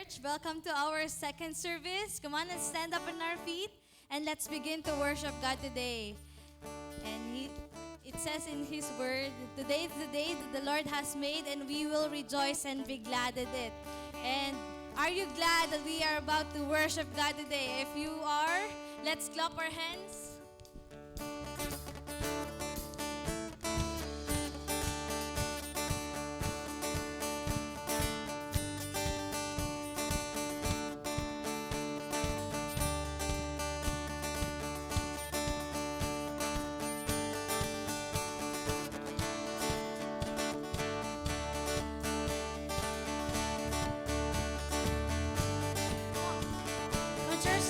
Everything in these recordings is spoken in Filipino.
Church. Welcome to our second service. Come on and stand up on our feet and let's begin to worship God today. And it says in His Word, today is the day that the Lord has made and we will rejoice and be glad at it. And are you glad that we are about to worship God today? If you are, let's clap our hands.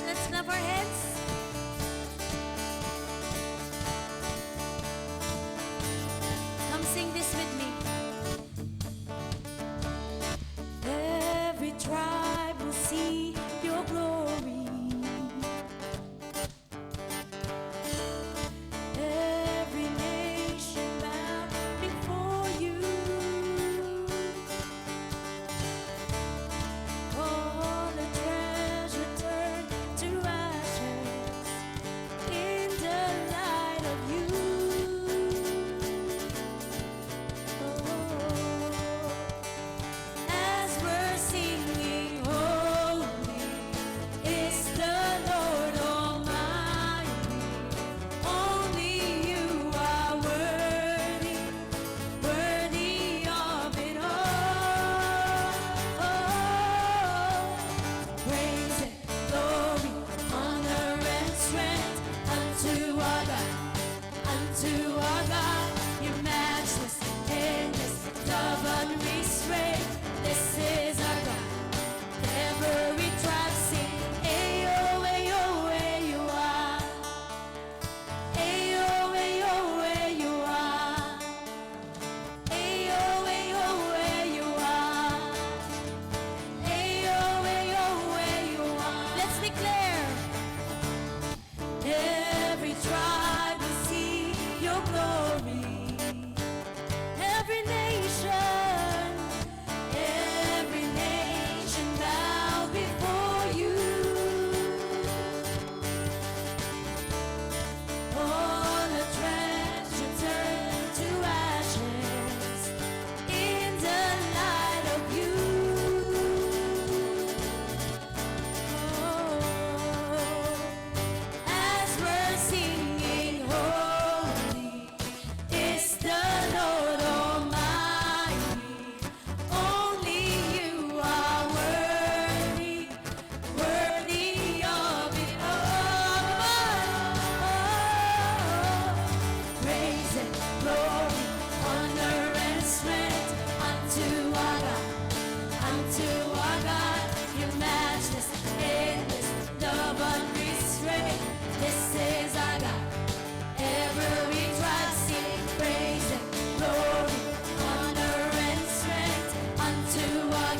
Let's clap our hands. Come sing this with me. Every tribe will see your glory. Every nation bow before you. All the treasure turn to ashes in the light of you. As we're singing, holy is the Lord Almighty. Only you are worthy, worthy of it all. Praise and glory, honor and strength unto our God, your matchless, endless, love unrestrained. This is our God. Every tribe sing, Ayo, Ayo, where you are. Ayo, Ayo, where you are. Ayo, Ayo, where you are. Ayo, Ayo, where you are. Let's declare. Every tribe will see your glory. Every nation bow before you. All the treasure turn to ashes in the light of you. As we're singing, holy is the Lord Almighty. Only you are worthy, worthy of it all. Praise and glory, honor and strength unto our God, your matchless, endless, love unrestrained. This is our God. Every tribe sing, praise and glory, honor and strength unto our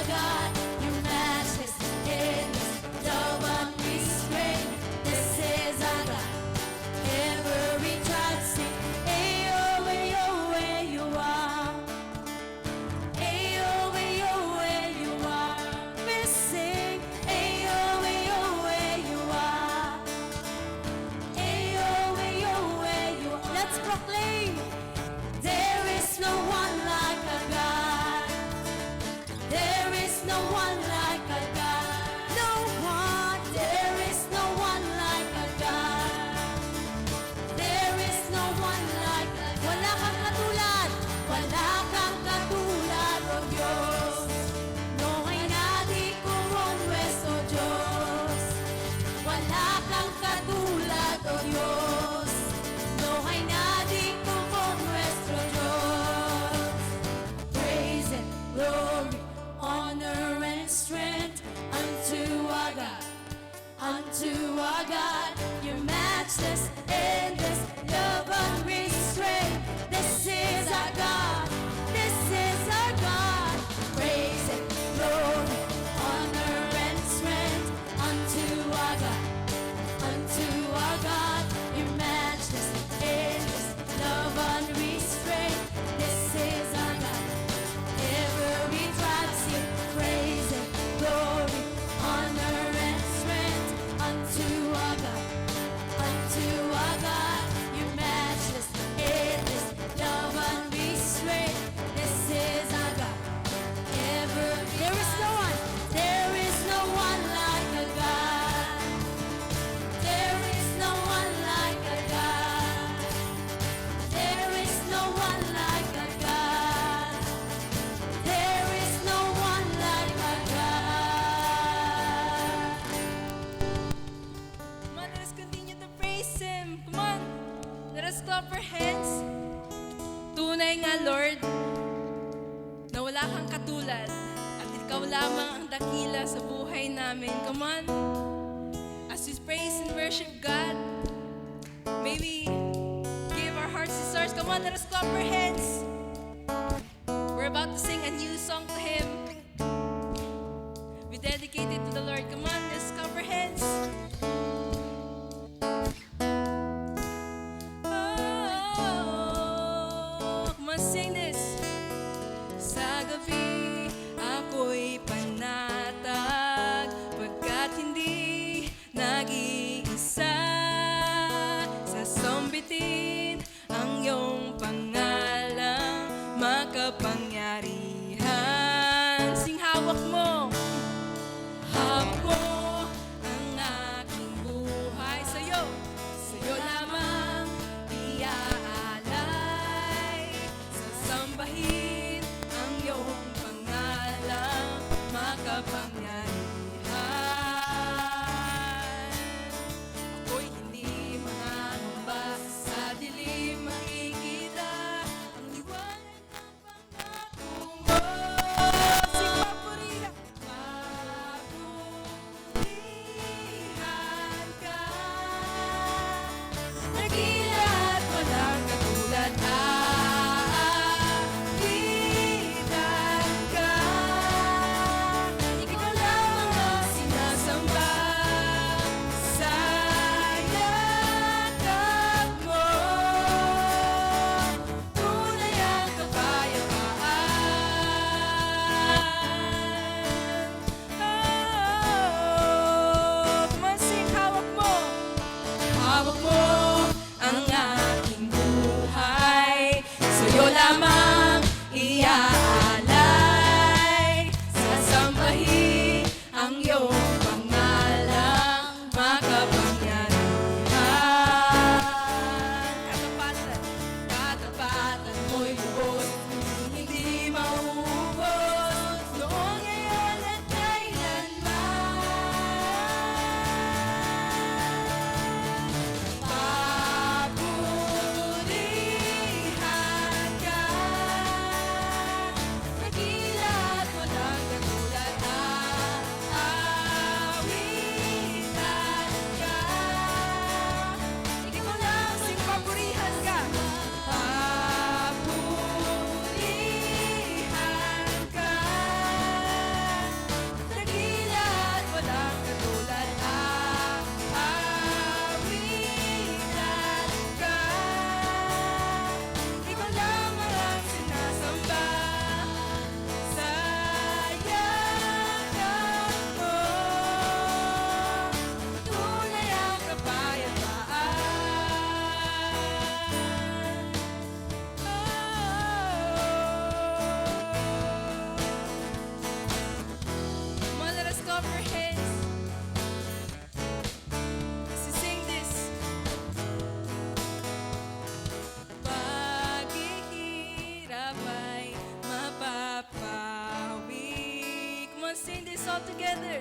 God, your matchless, endless, love unrestrained. This is our God. Every tribe sing, Ayo, Ayo, where you are. Ayo, Ayo, where you are. We sing, Ayo, Ayo, where you are. Ayo, Ayo, where you are. Let's proclaim. There is no one like a God. There is no one like a God. No one. There is no one like a God. There is no one like a God. Wala kang katulad. Wala kang katulad, oh Diyos. No hay nadie como nuestro Diyos. Wala kang katulad, oh Diyos. No hay nadie como nuestro Diyos. Praise and glory, honor and strength unto our God, your matchless, endless, love unrestrained. This is our God, this is our God. Praise and glory, honor and strength unto our God, your matchless, endless, love unrestrained. This is our God. Every tribe sing, to our God, you matchless, endless, love unrestrained. This is our God. Ever, there is no one, there is no one like a God. There is no one like a God. There is no one like a God. There is no one like a God. Come on, let us continue to praise Him. Come on, let us clap our hands. Tunay nga, Lord, na wala kang katulad at ikaw lamang ang dakila sa buhay namin. Come on, as we praise and worship God, may we give our hearts and stars. Come on, let us clap our hands. We're about to sing a new song to Him. We dedicate it to the Lord. Come on, let's clap our hands. Oh, come on, sing this. Sa gabi, ako'y panatag, pagkat hindi nag-iisa. Sasambitin ang iyong pangalang makapangyarihan. Sing hawak mo. Hawak mo ang aking buhay. Sa'yo lamang iaalay. Sasambahin ang iyong pangalang makapangyarihan. Ako'y hindi mangangamba, sa dilim makikita ang liwanag ng pangako mo. Sing papurihan. Papurihan ka. Dakila at walang katulad. Aawitan ka. Ikaw lamang ang sinasamba. Sa yakap mo, tunay ang kapayapaan. Oh, kumansing hawak mo. Hawak mo ang aking buhay. Sa'yo lamang iaalay. Sasambahin ang iyong pangalang makapangyarihan. Katapatan mo'y lubos, hindi mauubos, noon, ngayon at kailanman. Papurihan ka. Dakila at walang katulad. Aawitan ka. Ikaw lang, sing papurihan ka. Papurihan ka. Dakila at walang katulad. Aawitan ka. Ikaw lamang ang sinasamba. Sa yakap mo, tunay ang kapayapaan. Come on, let us clap our hands. Let's sing this. Paghihirap ay mapapawi. Come on, sing this all together.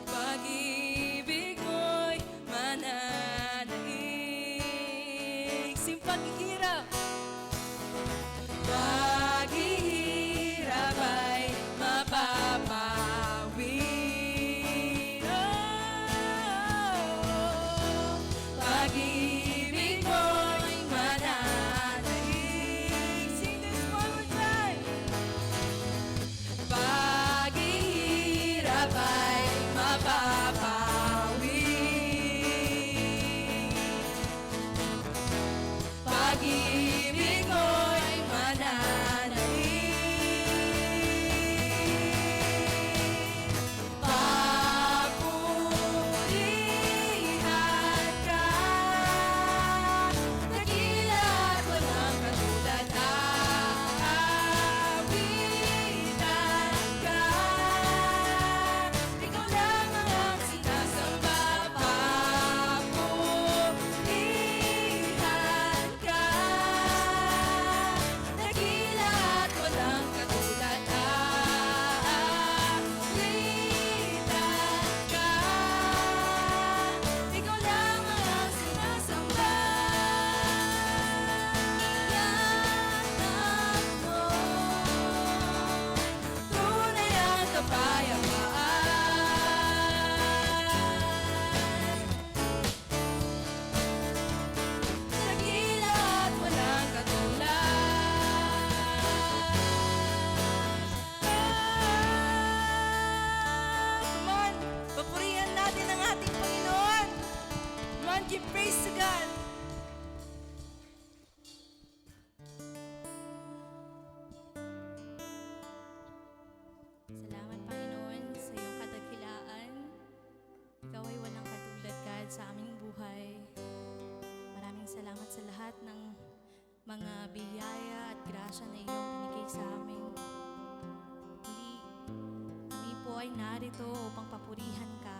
Pag-ibig mo'y mananaig. Sing paghihirap. Paghihirap ay mapapawi. Oh, pag-ibig mo'y mananaig. Sing this one more time. Paghihirap ay mapapawi. Pag-ibig mga biyaya at grasya na iyong binigay sa amin. Muli, kami po ay narito upang papurihan ka,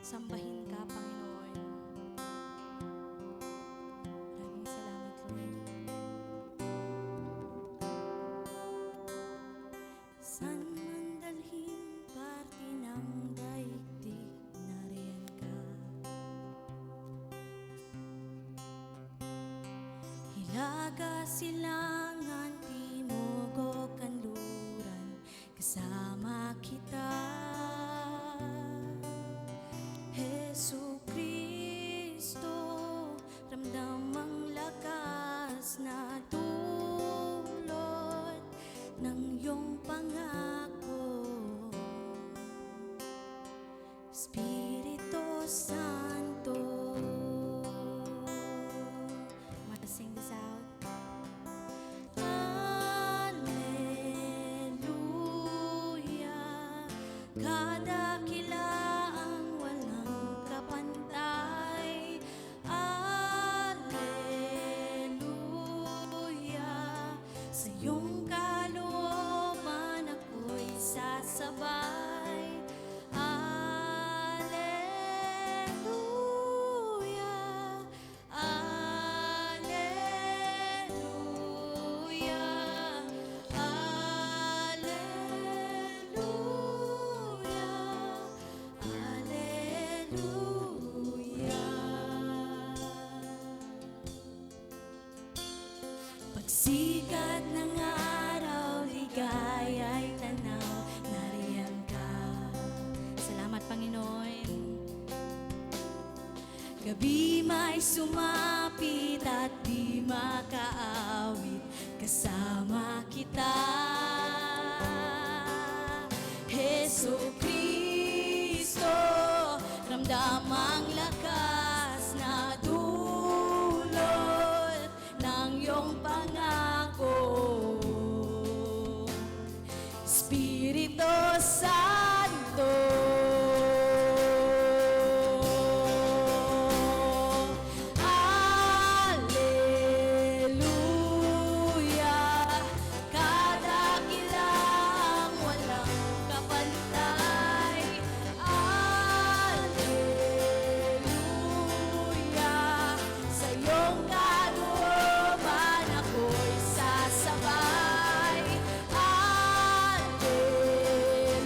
sambahin ka, Panginoon. Maraming salamat, Lord. San man dalhin parte ng daigdig, nariyan ka. Hilaga, silangan, timog o kanluran, kasama kita. Jesucristo, ramdam ang lakas na dulot ng iyong pangako. Espiritu Santo. Want to sing this out? Hallelujah, kadakilaang walang kapantay. Hallelujah, sa iyong kalooban ako'y sasabay. Alleluia, Alleluia, Alleluia, Alleluia. Pagsikat ng araw, ligaya'y tanaw, nariyan ka. Salamat, Panginoon. Gabi may sumapit at di makaawit, kasama kita. Jesucristo, ramdam ang lakas na dulot ng iyong pangako. Espiritu Santo. Alleluia, kadakilaang walang kapantay. Alleluia, sa iyong kalooban ako'y sasabay. Alleluia,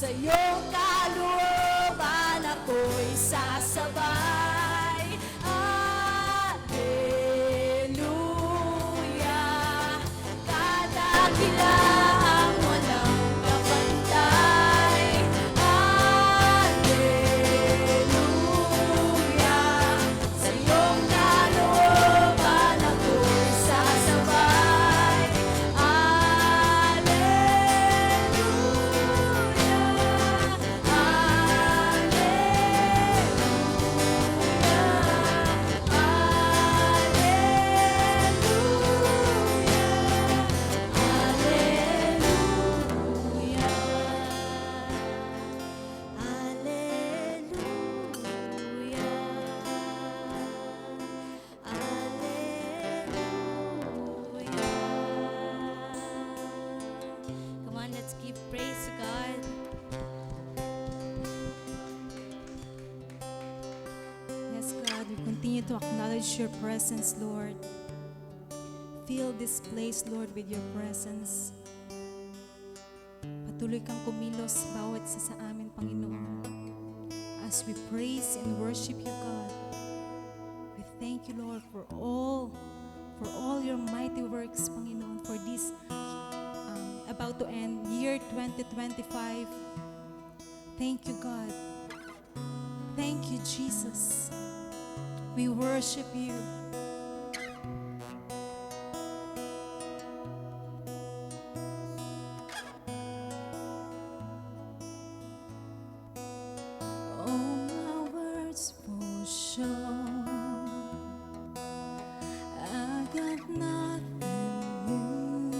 sa iyong kalooban ako'y sasabay. Hallelujah, kadakilaang walang kapantay. Hallelujah, sa iyong kalooban ako'y sasabay. Come on, let's give praise to God. Yes, God, we continue to acknowledge your presence, Lord. Fill this place, Lord, with your presence. Patuloy kang kumilos bawat isa sa amin, Panginoon. As we praise and worship you, God, we thank you, Lord, for all your mighty works, Panginoon, for this about to end year 2025. Thank you, God. Thank you, Jesus. We worship you. All my words fall short. I got nothing new.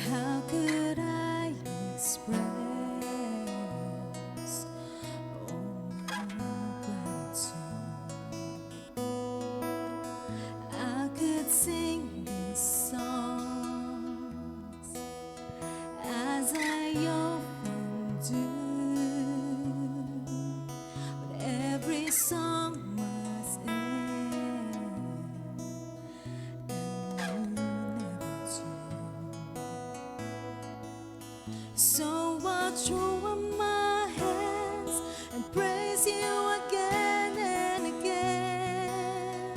How could I express all my gratitude? I could sing these songs as I often do, but every song must end, and you never do. So I throw up my hands and praise you again and again,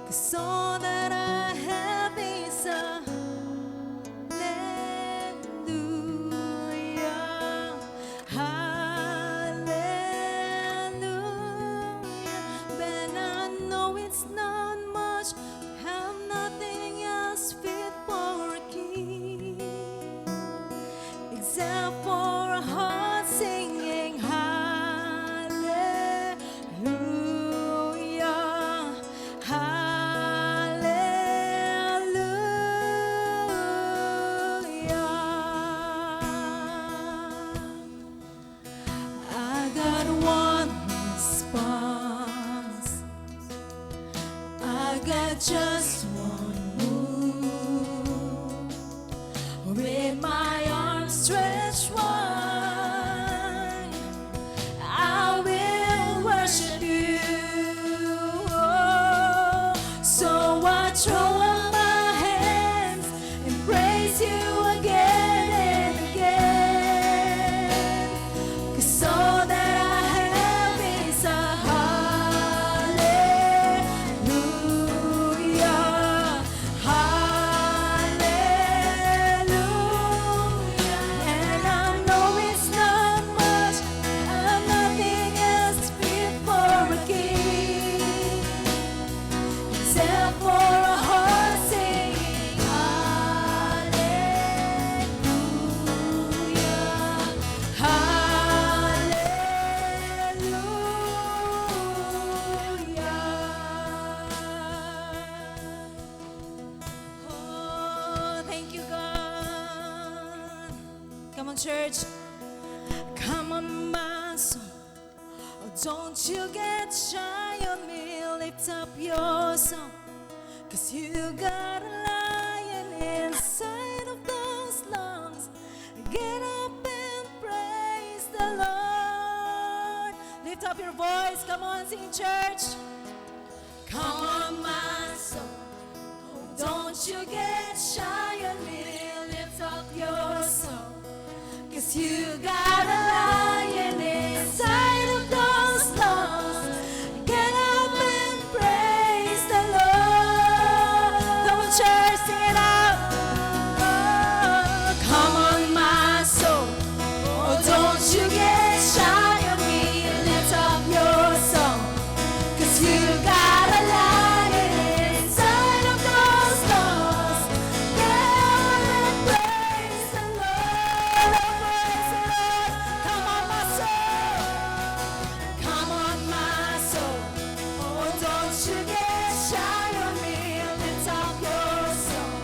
'cause all that I have is a hallelujah, hallelujah. When I know it's not much, have nothing else fit for a king, except for a heart singing hallelujah, hallelujah. I got one response. I got just one move. With my arms stretched wide, I will worship you. So I throw up my hands and praise you again and again, 'cause all that I have is a hallelujah, hallelujah. And I know it's not much, and nothing else fit for a king, except for a heart singing hallelujah, hallelujah. Oh, thank you, God. Come on, church. Come on, my soul. Oh, don't you get shy of me. Lift up your song, 'cause you got a lion inside of those lungs. Get up and praise the Lord. Lift up your voice. Come on, sing, church. Come on, my soul. Don't you get shy on me. Lift up your song, 'cause you got a lion inside of those lungs. Get up and praise the Lord. Come on, church, sing it out. Oh, come on, my soul. Oh, don't you get shy of me. Lift up your song, 'cause you got a lion inside of those lungs. Get up and praise the Lord. Oh, praise the Lord. Come on, my soul. Come on, my soul. Oh, don't you get shy of me. Lift up your song,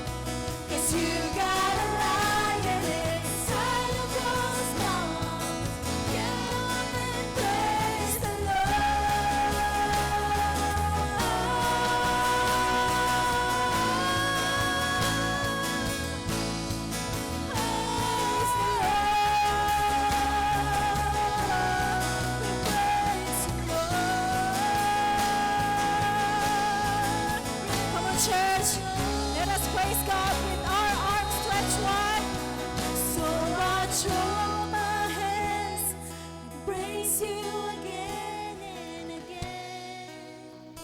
'cause you got a lion inside of those lungs. Get up and praise the Come on, church. Let us praise God with our arms stretched wide. So I throw my hands and praise you again and again.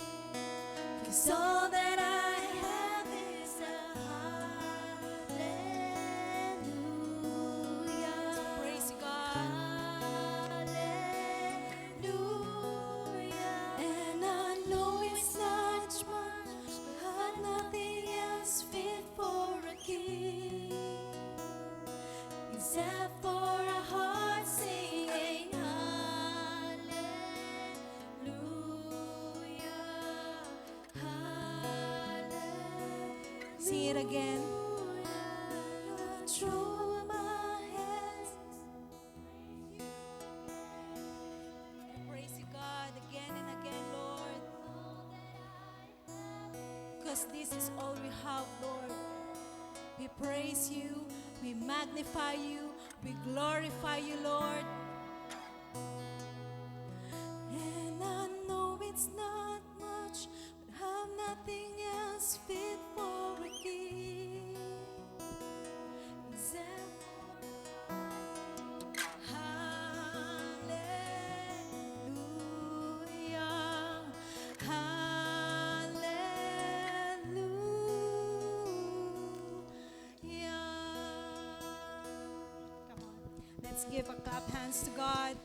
'Cause all that I have is a hallelujah. Praise God. Hallelujah. And I know it's not much, but nothing else fit for a king except for a heart singing hallelujah, hallelujah. Sing it again. Throw my hands. Praise you, God, again and again, Lord. Because this is all we have, Lord. We praise you, we magnify you, we glorify you, Lord. And I know it's not much, but have nothing else fit for a king except hallelujah, hallelujah. Come on, let's give a clap hands to God.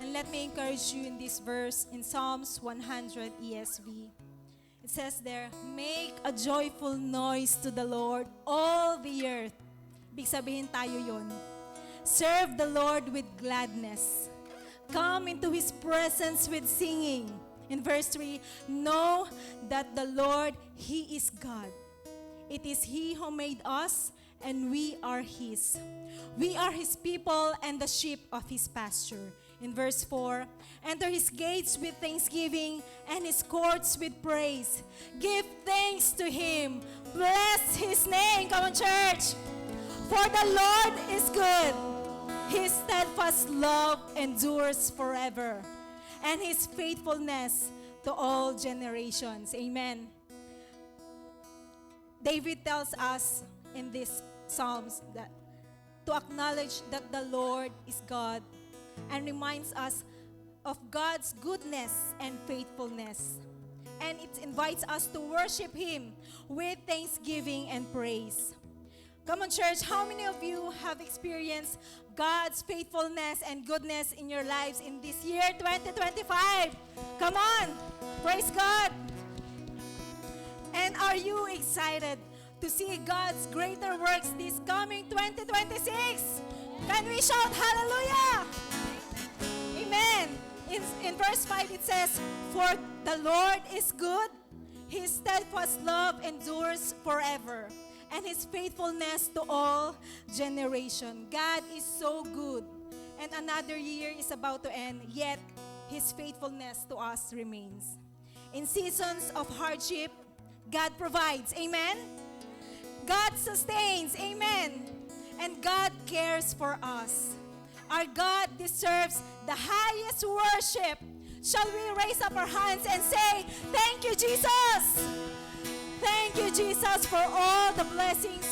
And let me encourage you in this verse in Psalms 100 ESV. It says there, make a joyful noise to the Lord, all the earth. Big sabihin tayo yun. Serve the Lord with gladness. Come into His presence with singing. In verse 3, know that the Lord, He is God. It is He who made us, and we are His. We are His people and the sheep of His pasture. In verse 4, enter His gates with thanksgiving and His courts with praise. Give thanks to Him. Bless His name. Come on, church. For the Lord is good. His steadfast love endures forever, and His faithfulness to all generations. Amen. David tells us in these Psalms that to acknowledge that the Lord is God, and reminds us of God's goodness and faithfulness. And it invites us to worship Him with thanksgiving and praise. Come on, church, how many of you have experienced God's faithfulness and goodness in your lives in this year, 2025? Come on, praise God. And are you excited to see God's greater works this coming 2026? Can we shout hallelujah? Amen. In verse 5 it says, for the Lord is good, His steadfast love endures forever, and His faithfulness to all generation. God is so good, and another year is about to end, yet His faithfulness to us remains. In seasons of hardship, God provides. Amen. God sustains. Amen. And God cares for us. Our God deserves the highest worship. Shall we raise up our hands and say, thank you, Jesus. Thank you, Jesus, for all the blessings,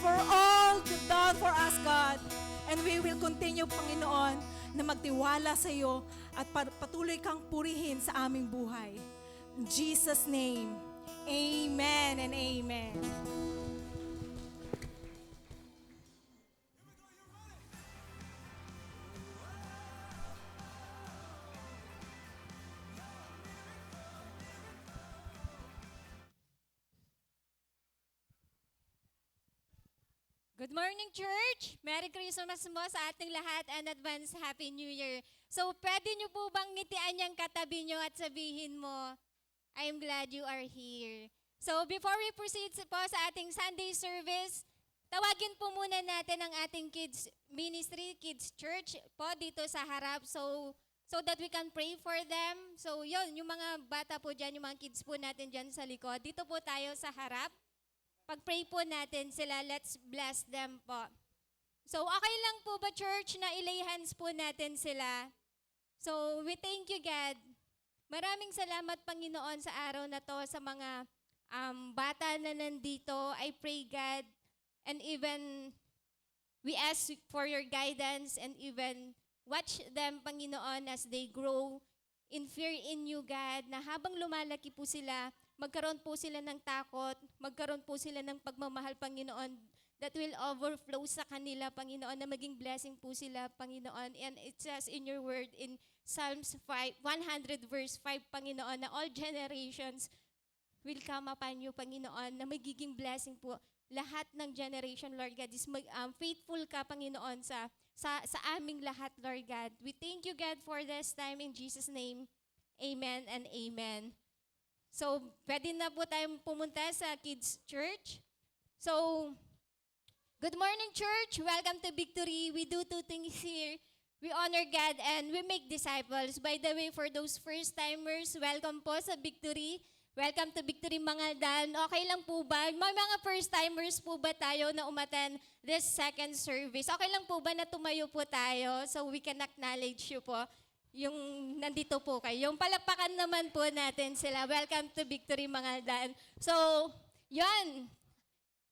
for all you've done for us, God. And we will continue, Panginoon, na magtiwala sa iyo at patuloy kang purihin sa aming buhay. In Jesus' name, amen and amen. Good morning, church! Merry Christmas mo sa ating lahat and advance Happy New Year. So, pwede nyo po bang ngitian yung katabi nyo at sabihin mo, I'm glad you are here. So, before we proceed po sa ating Sunday service, tawagin po muna natin ang ating kids ministry, kids church po dito sa harap. So that we can pray for them. So, yun, yung mga bata po dyan, yung mga kids po natin dyan sa likod. Dito po tayo sa harap. Pag-pray po natin sila, let's bless them po. So, okay lang po ba, church, na ilay hands po natin sila? So, we thank you, God. Maraming salamat, Panginoon, sa araw na to, sa mga bata na nandito. I pray, God, and even we ask for your guidance and even watch them, Panginoon, as they grow in fear in you, God, na habang lumalaki po sila, magkaroon po sila ng takot, magkaroon po sila ng pagmamahal, Panginoon, that will overflow sa kanila, Panginoon, na maging blessing po sila, Panginoon. And it says in your word in Psalms 100 verse 5, Panginoon, na all generations will come upon you, Panginoon, na magiging blessing po lahat ng generation, Lord God. Is faithful ka, Panginoon, sa aming lahat, Lord God. We thank you, God, for this time in Jesus' name. Amen and amen. So, pwede na po tayong pumunta sa Kids Church. So, good morning, church. Welcome to Victory. We do two things here. We honor God and we make disciples. By the way, for those first-timers, welcome po sa Victory. Welcome to Victory mga Dan. Okay lang po ba? May mga first-timers po ba tayo na umattend this second service? Okay lang po ba na tumayo po tayo so we can acknowledge you po? Yung nandito po kayo. Yung palakpakan naman po natin sila. Welcome to Victory mga Dan. So, yun.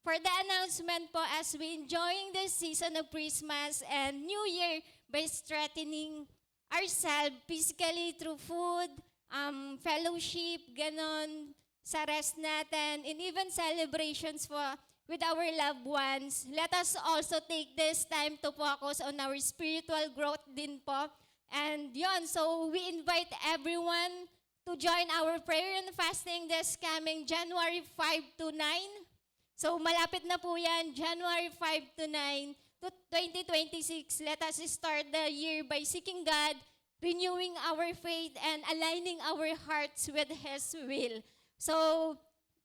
For the announcement po, as we enjoying this season of Christmas and New Year by strengthening ourselves physically through food, fellowship, ganon, sa rest natin, and even celebrations po with our loved ones. Let us also take this time to focus on our spiritual growth din po. And yun, so we invite everyone to join our prayer and fasting this coming January 5 to 9. So malapit na po yan, January 5 to 9 to 2026. Let us start the year by seeking God, renewing our faith, and aligning our hearts with His will. So,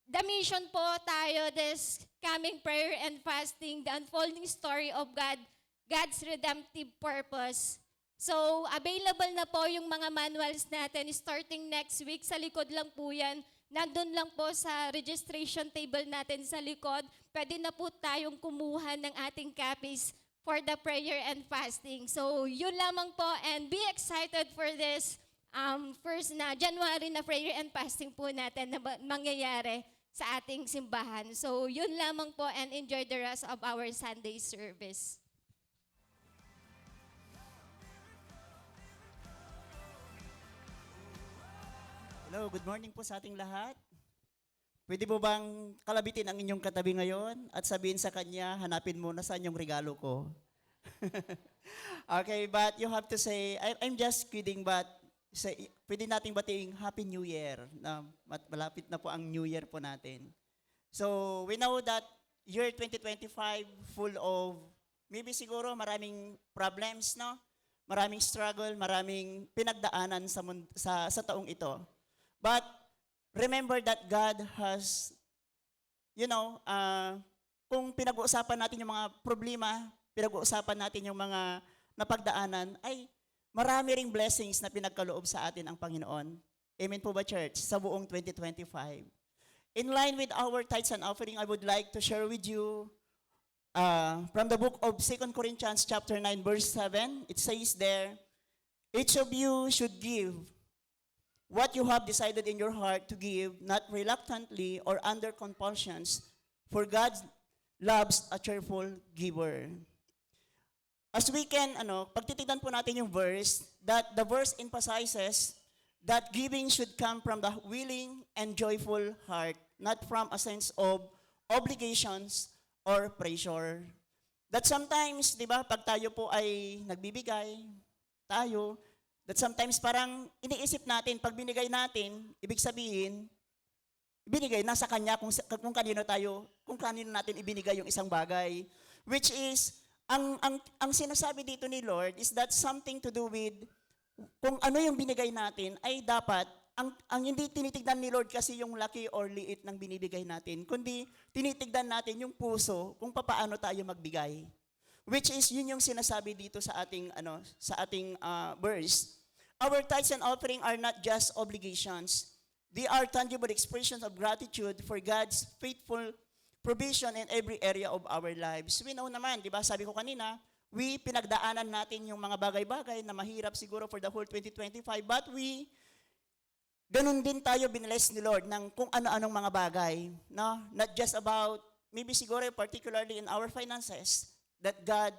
the mission po tayo this coming prayer and fasting, the unfolding story of God's redemptive purpose. So, available na po yung mga manuals natin starting next week. Sa likod lang po yan. Nandun lang po sa registration table natin sa likod. Pwede na po tayong kumuha ng ating copies for the prayer and fasting. So, yun lamang po, and be excited for this first na January na prayer and fasting po natin na mangyayari sa ating simbahan. So, yun lamang po, and enjoy the rest of our Sunday service. Hello, good morning po sa ating lahat. Pwede po bang kalabitin ang inyong katabi ngayon at sabihin sa kanya, hanapin mo na saan yung regalo ko? Okay, but you have to say, I'm just kidding, but pwede nating batiin Happy New Year. Na malapit na po ang New Year po natin. So, we know that year 2025 full of, maybe siguro maraming problems, no? Maraming struggle, maraming pinagdaanan sa taong ito. But remember that God has, kung pinag-uusapan natin yung mga problema, pinag-uusapan natin yung mga napagdaanan, ay marami ring blessings na pinagkaloob sa atin ang Panginoon. Amen po ba, church? Sa buong 2025. In line with our tithes and offering, I would like to share with you from the book of 2 Corinthians chapter 9, verse 7. It says there, each of you should give what you have decided in your heart to give, not reluctantly or under compulsions, for God loves a cheerful giver. as we can, pagtitignan po natin yung verse, that the verse emphasizes that giving should come from the willing and joyful heart, not from a sense of obligations or pressure. That sometimes, di ba, pag tayo po ay nagbibigay, that sometimes parang iniisip natin, pag binigay natin, ibig sabihin, binigay nasa kanya kung kanino natin ibinigay yung isang bagay, which is ang sinasabi dito ni Lord is that something to do with kung ano yung binigay natin ay dapat ang hindi tinitignan ni Lord kasi yung laki or liit ng binibigay natin, kundi tinitignan natin yung puso kung paano tayo magbigay. Which is yun yung sinasabi dito sa ating verse. Our tithes and offering are not just obligations. They are tangible expressions of gratitude for God's faithful provision in every area of our lives. We know naman, di ba, sabi ko kanina, pinagdaanan natin yung mga bagay-bagay na mahirap siguro for the whole 2025, but ganun din tayo binless ni Lord ng kung ano-anong mga bagay. No? Not just about, maybe siguro particularly in our finances, that God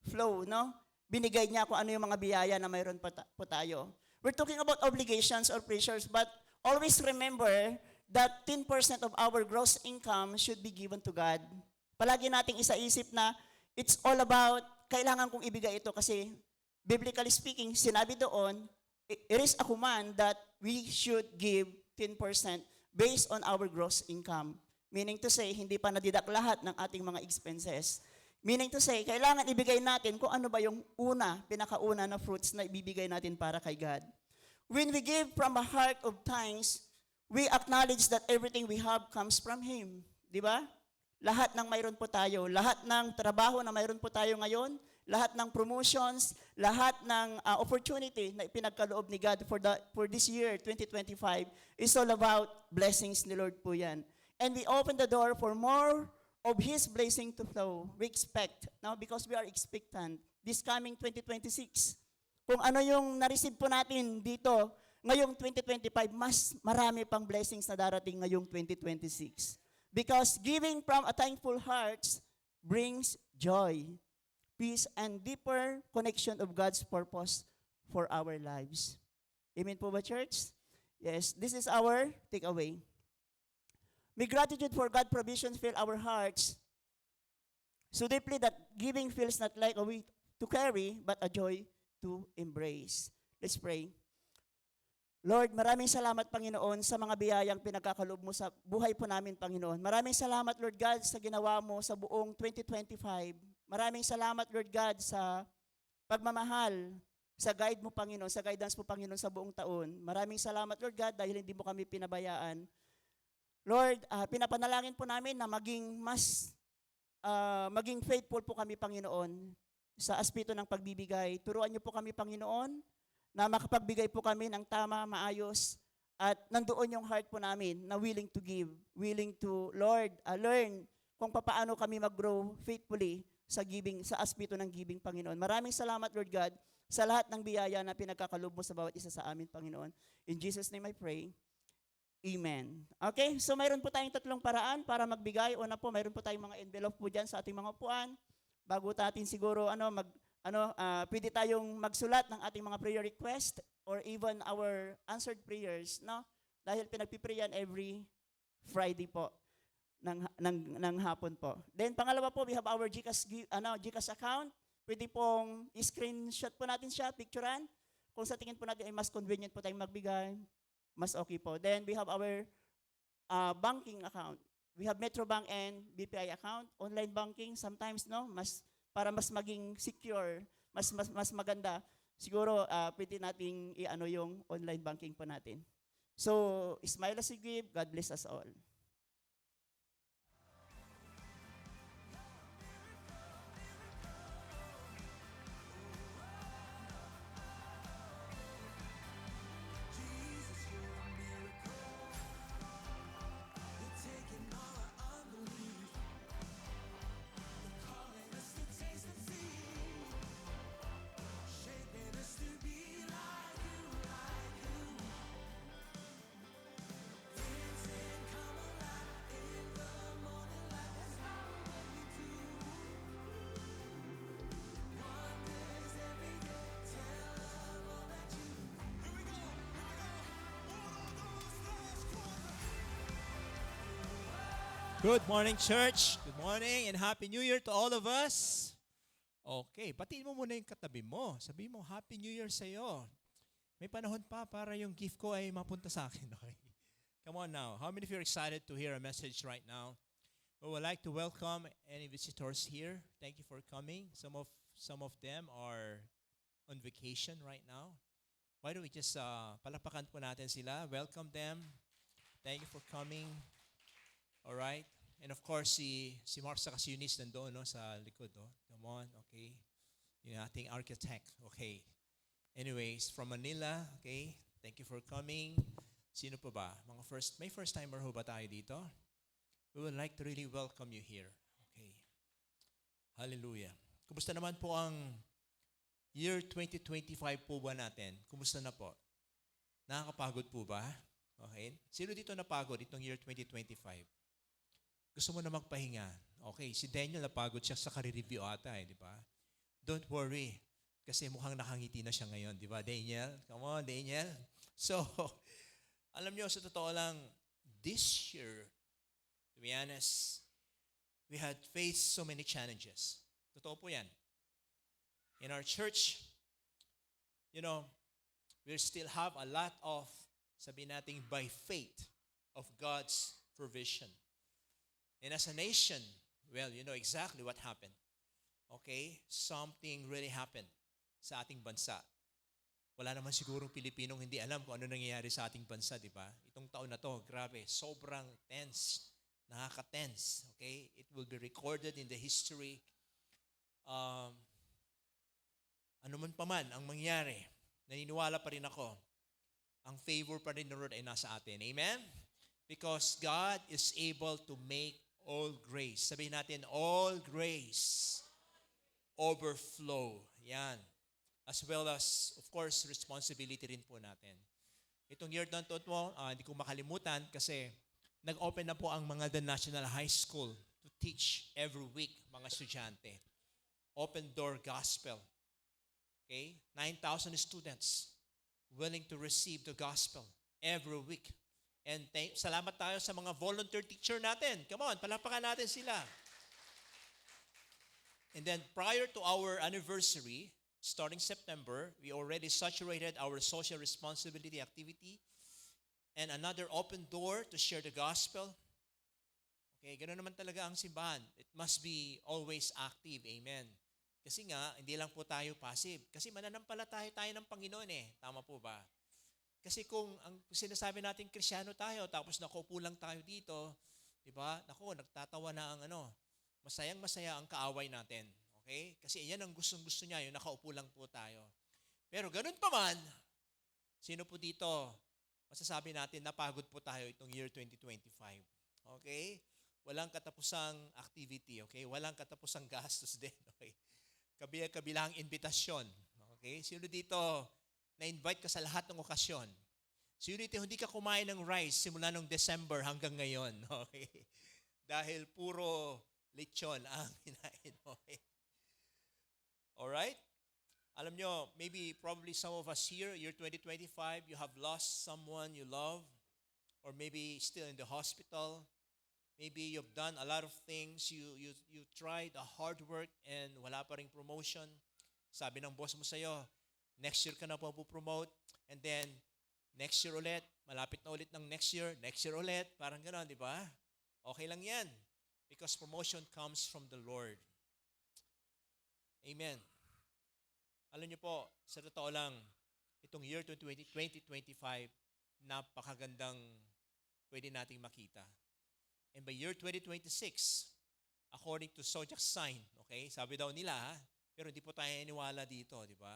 flow, no? Binigay niya kung ano yung mga biyaya na mayroon po tayo. We're talking about obligations or pressures, but always remember that 10% of our gross income should be given to God. Palagi nating isaisip na it's all about, kailangan kong ibigay ito kasi biblically speaking, sinabi doon, it is a command that we should give 10% based on our gross income. Meaning to say, hindi pa nadidak lahat ng ating mga expenses. Meaning to say, kailangan ibigay natin kung ano ba yung pinakauna na fruits na ibibigay natin para kay God. When we give from a heart of thanks, we acknowledge that everything we have comes from Him. Di ba? Lahat ng mayroon po tayo, lahat ng trabaho na mayroon po tayo ngayon, lahat ng promotions, lahat ng opportunity na ipinagkaloob ni God for this year, 2025, is all about blessings ni Lord po yan. And we open the door for more of His blessing to flow. We expect, now because we are expectant, this coming 2026, kung ano yung na-receive po natin dito, ngayong 2025, mas marami pang blessings na darating ngayong 2026. Because giving from a thankful heart brings joy, peace, and deeper connection of God's purpose for our lives. Amen po ba, church? Yes, this is our takeaway. May gratitude for God's provision fill our hearts so deeply that giving feels not like a weight to carry, but a joy to embrace. Let's pray. Lord, maraming salamat, Panginoon, sa mga biyayang pinagkakaloob mo sa buhay po namin, Panginoon. Maraming salamat, Lord God, sa ginawa mo sa buong 2025. Maraming salamat, Lord God, sa pagmamahal, sa guide mo, Panginoon, sa guidance mo, Panginoon, sa buong taon. Maraming salamat, Lord God, dahil hindi mo kami pinabayaan. Lord, pinapanalangin po namin na maging faithful po kami, Panginoon, sa aspeto ng pagbibigay. Turuan niyo po kami, Panginoon, na makapagbigay po kami ng tama, maayos, at nandoon yung heart po namin na willing to give, willing to, Lord, learn kung paano kami mag-grow faithfully sa giving, sa aspeto ng giving, Panginoon. Maraming salamat, Lord God, sa lahat ng biyaya na pinagkakaloob mo sa bawat isa sa amin, Panginoon. In Jesus' name I pray. Amen. Okay, so mayroon po tayong tatlong paraan para magbigay. Una po, mayroon po tayong mga envelope po dyan sa ating mga upuan. Bago natin siguro pwede tayong magsulat ng ating mga prayer request or even our answered prayers, no? Dahil pinagpiprayan every Friday po ng hapon po. Then pangalawa po, we have our GCash account. Pwede pong i-screenshot po natin siya, picturean. Kung sa tingin po natin ay mas convenient po tayong magbigay, mas okay po. Then we have our banking account. We have Metrobank and BPI account, online banking sometimes, no, para mas maging secure, mas maganda. Siguro pwede nating yung online banking po natin. So, smile as you give. God bless us all. Good morning, church. Good morning and Happy New Year to all of us. Okay, batiin mo muna yung katabi mo. Sabi mo, Happy New Year sa'yo. May panahon pa para yung gift ko ay mapunta sa akin. Okay? Come on now. How many of you are excited to hear a message right now? We would like to welcome any visitors here. Thank you for coming. Some of them are on vacation right now. Why don't we just palakpakan po natin sila. Welcome them. Thank you for coming. All right. And of course, si Mark saka si Eunice nandoon no, sa likod. Oh. Come on, okay. Yung ating architect, okay. Anyways, from Manila, okay. Thank you for coming. Sino pa ba? May first timer ho ba tayo dito? We would like to really welcome you here. Okay. Hallelujah. Kumusta naman po ang year 2025 po ba natin? Kumusta na po? Nakakapagod po ba? Okay. Sino dito napagod itong year 2025? Gusto mo na magpahinga. Okay, si Daniel napagod siya sa career-review ata di ba? Don't worry, kasi mukhang nakangiti na siya ngayon, di ba, Daniel? Come on, Daniel. So, alam niyo, sa totoo lang, this year, to be honest, we had faced so many challenges. Totoo po yan. In our church, you know, we still have a lot of, sabihin natin, by faith of God's provision. And as a nation, well, you know exactly what happened. Okay? Something really happened sa ating bansa. Wala naman sigurong Pilipinong hindi alam kung ano nangyayari sa ating bansa, di ba? Itong taon na to, grabe, sobrang tense. Nakaka-tense. Okay? It will be recorded in the history. Ano man pa man ang mangyari, naniniwala pa rin ako, ang favor pa rin ng Lord ay nasa atin. Amen? Because God is able to make all grace. Sabihin natin, all grace overflow. Yan. As well as, of course, responsibility rin po natin. Itong year na ito mo, hindi ko makalimutan kasi nag-open na po ang mga The National High School to teach every week mga estudyante. Open door gospel. Okay? 9,000 students willing to receive the gospel every week. And salamat tayo sa mga volunteer teacher natin. Come on, palakpakan natin sila. And then prior to our anniversary, starting September, we already saturated our social responsibility activity and another open door to share the gospel. Okay, ganoon naman talaga ang simbahan. It must be always active. Amen. Kasi nga, hindi lang po tayo passive. Kasi mananampalataya tayo ng Panginoon Tama po ba? Kasi kung ang sinasabi natin Kristiyano tayo, tapos nakaupo lang tayo dito, di ba? Naku, nagtatawa na ang masayang-masaya ang kaaway natin. Okay? Kasi yan ang gustong-gusto niya, yung nakaupo lang po tayo. Pero ganun pa man, sino po dito, masasabi natin, napagod po tayo itong year 2025. Okay? Walang katapusang activity, okay? Walang katapusang gastos din, okay? Kabilang invitasyon, okay? Sino dito, na-invite ka sa lahat ng okasyon. So hindi ka kumain ng rice simula nung December hanggang ngayon. Okay? Dahil puro lechon ang hinain mo. Okay? Alright? Alam nyo, probably some of us here, year 2025, you have lost someone you love, or maybe still in the hospital. Maybe you've done a lot of things. You tried a hard work and wala pa ring promotion. Sabi ng boss mo sa'yo, next year ka na po promote, and then next year ulit, malapit na ulit ng next year ulit, parang gano'n, di ba? Okay lang yan. Because promotion comes from the Lord. Amen. Alam niyo po, sa totoo lang, itong year 2025, napakagandang pwede nating makita. And by year 2026, according to Zodiac sign, okay, sabi daw nila, pero hindi po tayo iniwala dito, di ba?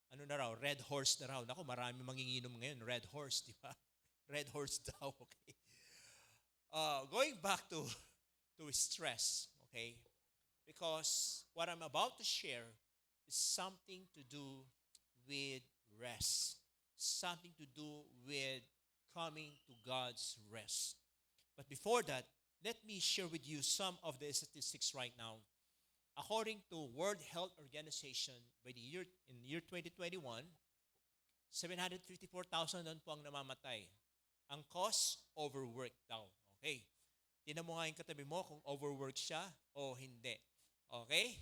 Ano na raw? Red horse na raw. Naku, marami manginginom ngayon. Red horse, di ba? Red horse daw, okay? Going back to stress, okay? Because what I'm about to share is something to do with rest. Something to do with coming to God's rest. But before that, let me share with you some of the statistics right now. According to World Health Organization, in year 2021, 754,000 doon po ang namamatay. Ang cause, overwork daw. Okay. Tingnan mo nga yung katabi mo kung overwork siya o hindi. Okay?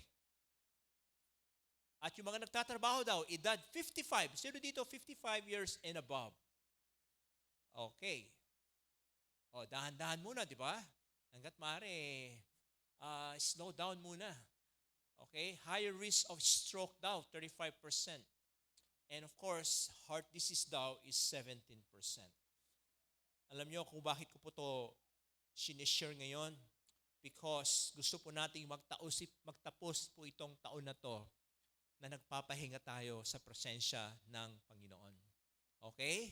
At yung mga nagtatrabaho daw, edad 55. Sino dito 55 years and above? Okay. O, dahan-dahan muna, di ba? Hanggat maaari, slow down muna. Okay? Higher risk of stroke daw, 35%. And of course, heart disease daw is 17%. Alam niyo kung bakit ko po ito sinishare ngayon? Because gusto po nating magtapos po itong taon na to na nagpapahinga tayo sa presensya ng Panginoon. Okay?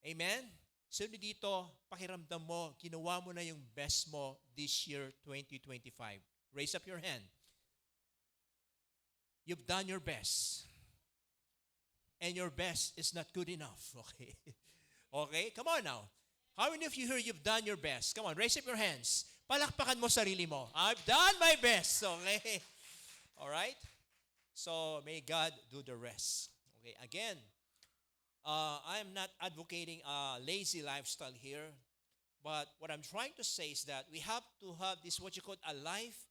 Amen? So dito, pakiramdam mo, ginawa mo na yung best mo this year, 2025. Raise up your hand. You've done your best. And your best is not good enough. Okay? Okay? Come on now. How many of you here, you've done your best? Come on, raise up your hands. Palakpakan mo sarili mo. I've done my best. Okay? Alright? So, may God do the rest. Okay? Again, I am not advocating a lazy lifestyle here. But what I'm trying to say is that we have to have this, what you call a life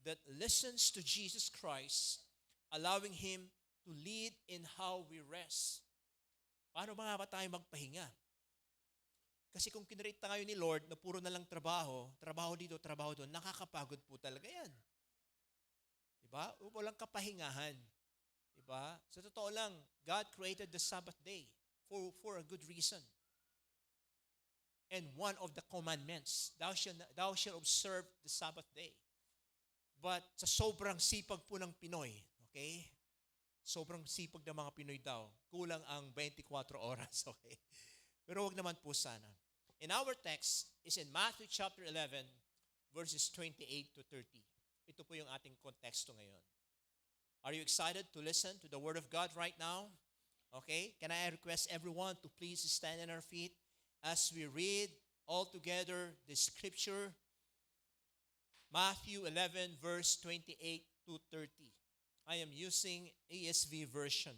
that listens to Jesus Christ, allowing Him to lead in how we rest. Paano ba tayo magpahinga? Kasi kung kinrate tayo ni Lord na puro na lang trabaho dito, trabaho doon, nakakapagod po talaga yan. Diba? Walang kapahingahan. Diba? Sa totoo lang, God created the Sabbath day for a good reason. And one of the commandments, thou shalt observe the Sabbath day. But sa sobrang sipag po ng Pinoy, okay? Sobrang sipag ng mga Pinoy daw. Kulang ang 24 oras, okay? Pero wag naman po sana. In our text is in Matthew chapter 11, verses 28 to 30. Ito po yung ating konteksto ngayon. Are you excited to listen to the Word of God right now? Okay? Can I request everyone to please stand on our feet as we read all together the scripture? Matthew 11, verse 28 to 30. I am using ESV version.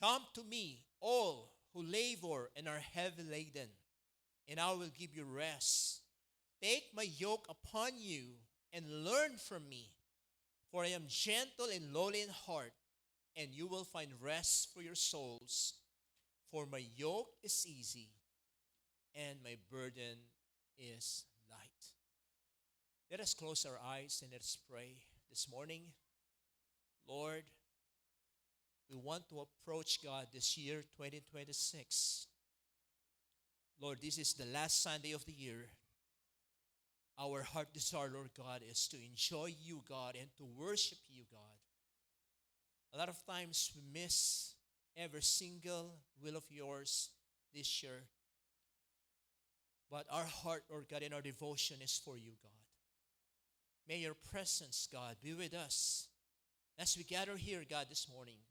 Come to me, all who labor and are heavy laden, and I will give you rest. Take my yoke upon you and learn from me, for I am gentle and lowly in heart, and you will find rest for your souls. For my yoke is easy, and my burden is light. Let us close our eyes and let us pray this morning. Lord, we want to approach God this year, 2026. Lord, this is the last Sunday of the year. Our heart desire, Lord God, is to enjoy you, God, and to worship you, God. A lot of times we miss every single will of yours this year. But our heart, Lord God, and our devotion is for you, God. May your presence, God, be with us as we gather here, God, this morning.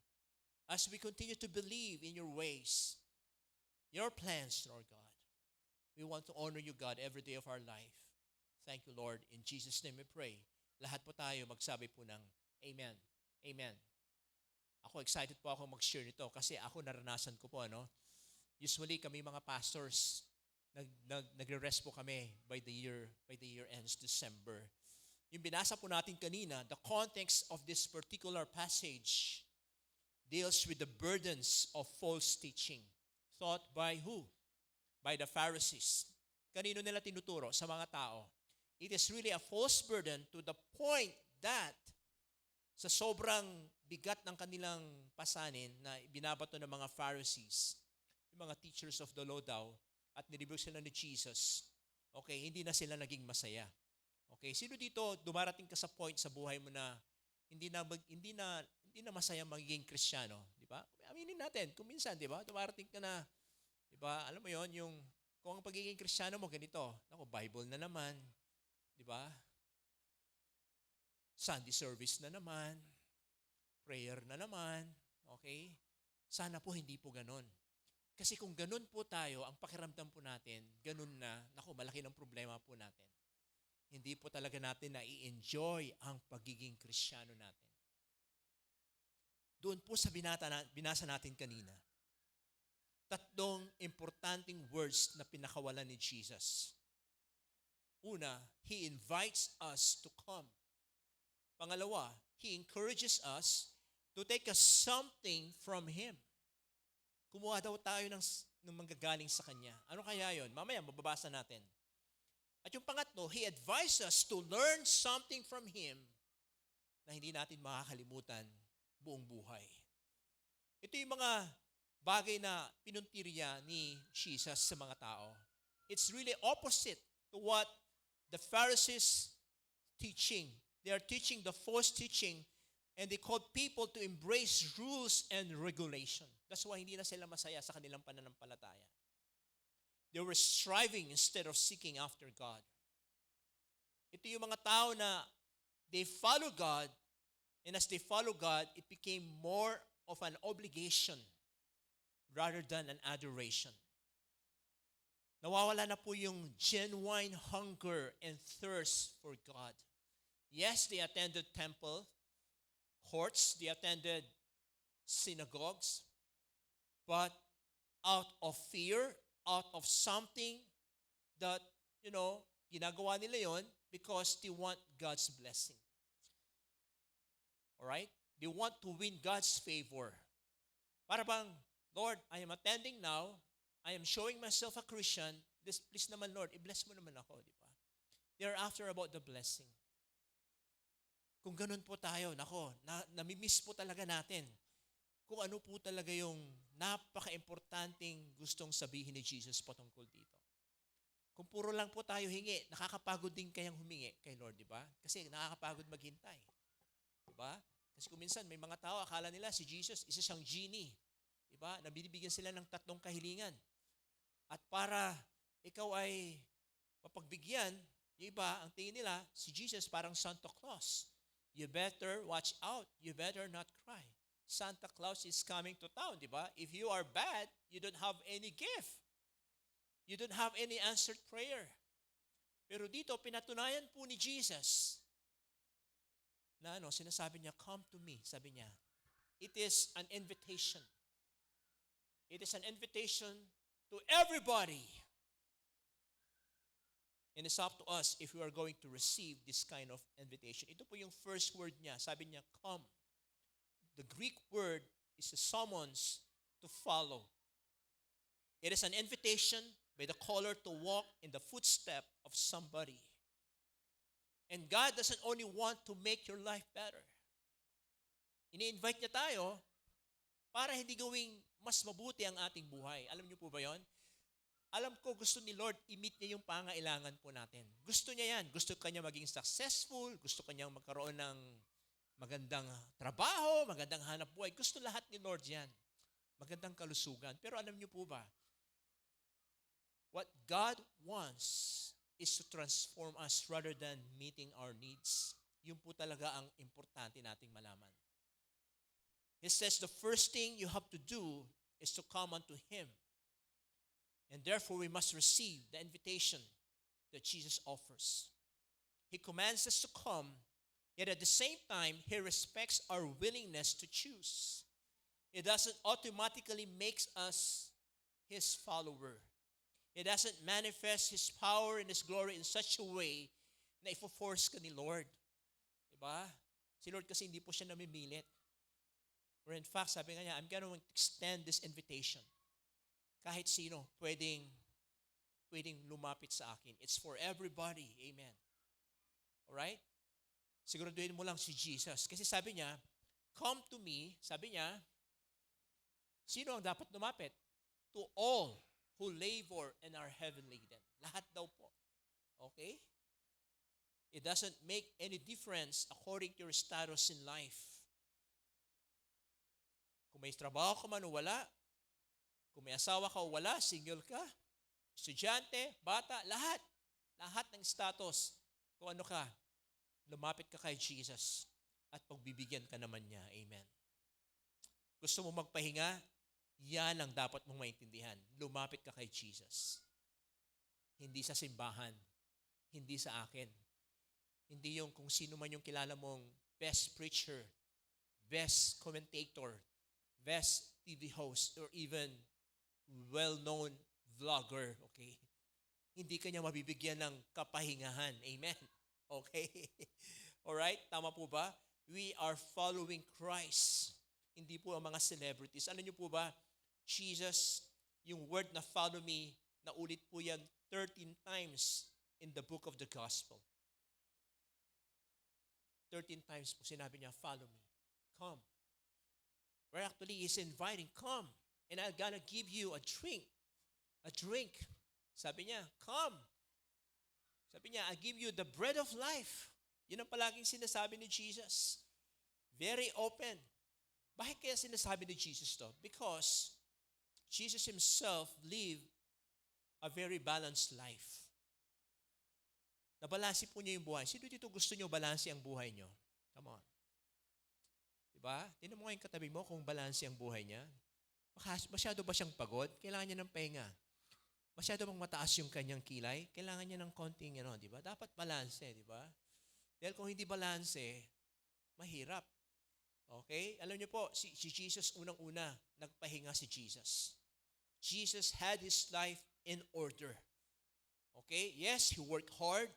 As we continue to believe in your ways, your plans, Lord God. We want to honor you, God, every day of our life. Thank you, Lord. In Jesus' name we pray. Lahat po tayo magsabi po ng Amen. Amen. Ako, excited po ako mag-share nito kasi ako naranasan ko po, ano. Usually kami mga pastors, nagre-rest po kami by the year ends December. Yung binasa po natin kanina, the context of this particular passage deals with the burdens of false teaching. Taught by who? By the Pharisees. Kanino nila tinuturo? Sa mga tao. It is really a false burden to the point that sa sobrang bigat ng kanilang pasanin na binabato ng mga Pharisees, yung mga teachers of the law daw, at niribig sila ni Jesus, okay, hindi na sila naging masaya. Okay, sino dito dumarating ka sa point sa buhay mo na hindi na masaya magiging Kristiyano, di ba? Aminin natin, kung minsan, di ba? Dumarating ka na, di ba? Alam mo yon, yung kung ang pagiging Kristiyano mo ganito, ako, Bible na naman, di ba? Sunday service na naman, prayer na naman, okay? Sana po hindi po ganon. Kasi kung ganun po tayo, ang pakiramdam po natin, ganun na, naku, malaki ng problema po natin. Hindi po talaga natin na-i-enjoy ang pagiging Kristiyano natin. Doon po sa binasa natin kanina, tatlong importanteng words na pinakawalan ni Jesus. Una, He invites us to come. Pangalawa, He encourages us to take us something from Him. Kumuha daw tayo ng manggagaling sa Kanya. Ano kaya yon? Mamaya, mababasa natin. At yung pangatlo, He advises us to learn something from Him na hindi natin makakalimutan buong buhay. Ito yung mga bagay na pinuntirya ni Jesus sa mga tao. It's really opposite to what the Pharisees teaching. They are teaching the false teaching, and they called people to embrace rules and regulation. That's why hindi na sila masaya sa kanilang pananampalataya. They were striving instead of seeking after God. Ito yung mga tao na they follow God, and as they follow God, it became more of an obligation rather than an adoration. Nawawala na po yung genuine hunger and thirst for God. Yes, they attended temple courts, they attended synagogues, but out of fear, out of something that, ginagawa nila yon because they want God's blessing. Alright? They want to win God's favor. Para bang, Lord, I am attending now, I am showing myself a Christian, please naman Lord, i-bless mo naman ako, di ba? They are after about the blessing. Kung ganun po tayo, namimiss po talaga natin kung ano po talaga yung napaka-importanting gustong sabihin ni Jesus patungkol dito. Kung puro lang po tayo hingi, nakakapagod din kayang humingi kay Lord, di ba? Kasi nakakapagod maghintay. Di ba? Kasi kung minsan may mga tao, akala nila si Jesus, isa siyang genie. Di ba? Nabibigyan sila ng 3 kahilingan. At para ikaw ay mapagbigyan, yung iba, ang tingin nila, si Jesus parang Santa Claus. You better watch out. You better not cry. Santa Claus is coming to town, di ba? If you are bad, you don't have any gift. You don't have any answered prayer. Pero dito, pinatunayan po ni Jesus na sinasabi niya, come to me, sabi niya. It is an invitation. It is an invitation to everybody. And it's up to us if we are going to receive this kind of invitation. Ito po yung first word niya. Sabi niya, come. The Greek word is a summons to follow. It is an invitation by the caller to walk in the footstep of somebody. And God doesn't only want to make your life better. Ini-invite niya tayo para hindi gawing mas mabuti ang ating buhay. Alam niyo po ba yon? Alam ko gusto ni Lord, i-meet niya yung pangailangan po natin. Gusto niya yan. Gusto kanya maging successful. Gusto kanyang magkaroon ng magandang trabaho, magandang hanap buhay. Gusto lahat ni Lord yan. Magandang kalusugan. Pero alam niyo po ba, what God wants is to transform us rather than meeting our needs. Yun po talaga ang importante nating malaman. He says the first thing you have to do is to come unto Him. And therefore, we must receive the invitation that Jesus offers. He commands us to come, yet at the same time, He respects our willingness to choose. It doesn't automatically make us His follower. It doesn't manifest His power and His glory in such a way na ifo-force ka ni Lord. Diba? Si Lord kasi hindi po siya namimilit. Or in fact, sabi nga niya, I'm going to extend this invitation. Kahit sino, pwedeng lumapit sa akin. It's for everybody. Amen. Alright? Siguraduhin mo lang si Jesus. Kasi sabi niya, come to me, sabi niya, sino ang dapat lumapit? To all who labor and are heavy laden. Lahat daw po. Okay? It doesn't make any difference according to your status in life. Kung may trabaho ka man o wala, kung may asawa ka o wala, single ka, estudyante, bata, lahat. Lahat ng status. Kung ano ka, lumapit ka kay Jesus at pagbibigyan ka naman niya. Amen. Gusto mo magpahinga? Yan ang dapat mong maintindihan. Lumapit ka kay Jesus. Hindi sa simbahan. Hindi sa akin. Hindi yung kung sino man yung kilala mong best preacher, best commentator, best TV host, or even well-known vlogger, okay? Hindi ka niya mabibigyan ng kapahingahan. Amen? Okay? Alright? Tama po ba? We are following Christ. Hindi po ang mga celebrities. Ano niyo po ba? Jesus, yung word na follow me, naulit po yan 13 times in the book of the gospel. 13 times po sinabi niya, follow me. Come. Where actually he's inviting, come. And I'm gonna give you a drink. A drink. Sabi niya, come. Sabi niya, I give you the bread of life. Yun ang palaging sinasabi ni Jesus. Very open. Bakit kaya sinasabi ni Jesus to? Because Jesus himself lived a very balanced life. Nabalansi po niya yung buhay. Sino dito gusto niyo balansi ang buhay niyo? Come on. Diba? Tingnan mo nga yung katabi mo kung balansi ang buhay niya. Masyado ba siyang pagod? Kailangan niya ng pahinga. Masyado bang mataas yung kanyang kilay? Kailangan niya ng konting, di ba? Dapat balanse, di ba? Dahil kung hindi balanse, mahirap. Okay? Alam niyo po, si Jesus unang-una, nagpahinga si Jesus. Jesus had his life in order. Okay? Yes, he worked hard.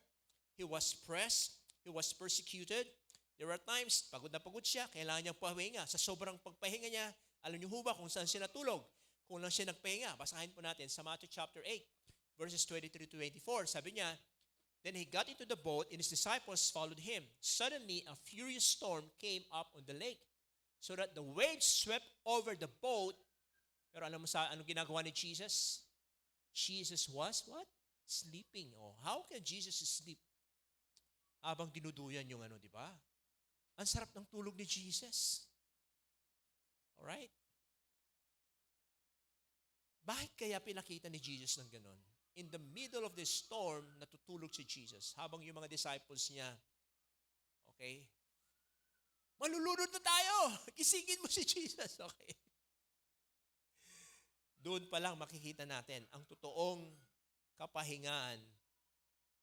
He was pressed. He was persecuted. There are times, pagod na pagod siya, kailangan niyang pahinga. Sa sobrang pagpahinga niya, alam niyo ba kung saan siya natulog? Kung lang siya nagpahinga. Basahin po natin sa Matthew chapter 8, verses 23 to 24. Sabi niya, then he got into the boat and his disciples followed him. Suddenly, a furious storm came up on the lake so that the waves swept over the boat. Pero alam mo sa anong ginagawa ni Jesus? Jesus was what? Sleeping. Oh, how can Jesus sleep? Habang dinuduyan yung di ba? Ang sarap ng tulog ni Jesus. Alright? Bakit kaya pinakita ni Jesus ng ganon? In the middle of the storm, natutulog si Jesus habang yung mga disciples niya, okay? Malulunod na tayo! Gisingin mo si Jesus, okay? Doon pa lang makikita natin, ang totoong kapahingaan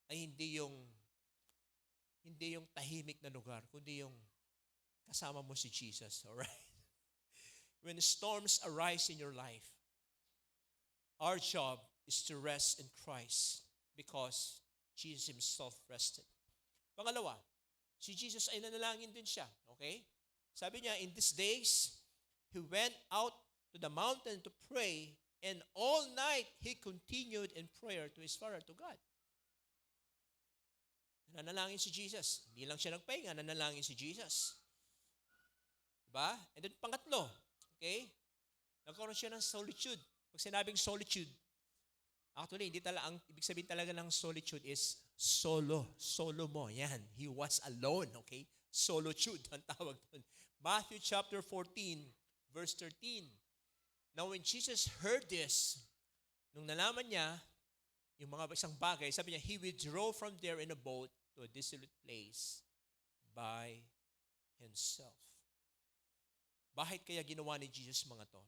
ay hindi yung tahimik na lugar, kundi yung kasama mo si Jesus, alright? When storms arise in your life, our job is to rest in Christ because Jesus himself rested. Pangalawa, si Jesus ay nanalangin din siya. Okay? Sabi niya, in these days, he went out to the mountain to pray and all night he continued in prayer to his Father, to God. Nanalangin si Jesus. Hindi lang siya nagpahinga, nanalangin si Jesus. Diba? And then pangatlo, okay? Nagkaroon siya ng solitude. Pag sinabing solitude, actually, ang ibig sabihin talaga ng solitude is solo. Solo mo. Yan. He was alone. Okay? Solitude ang tawag doon. Matthew chapter 14, verse 13. Now when Jesus heard this, nung nalaman niya yung mga isang bagay, sabi niya, he withdrew from there in a boat to a desolate place by himself. Bakit kaya ginawa ni Jesus mga to?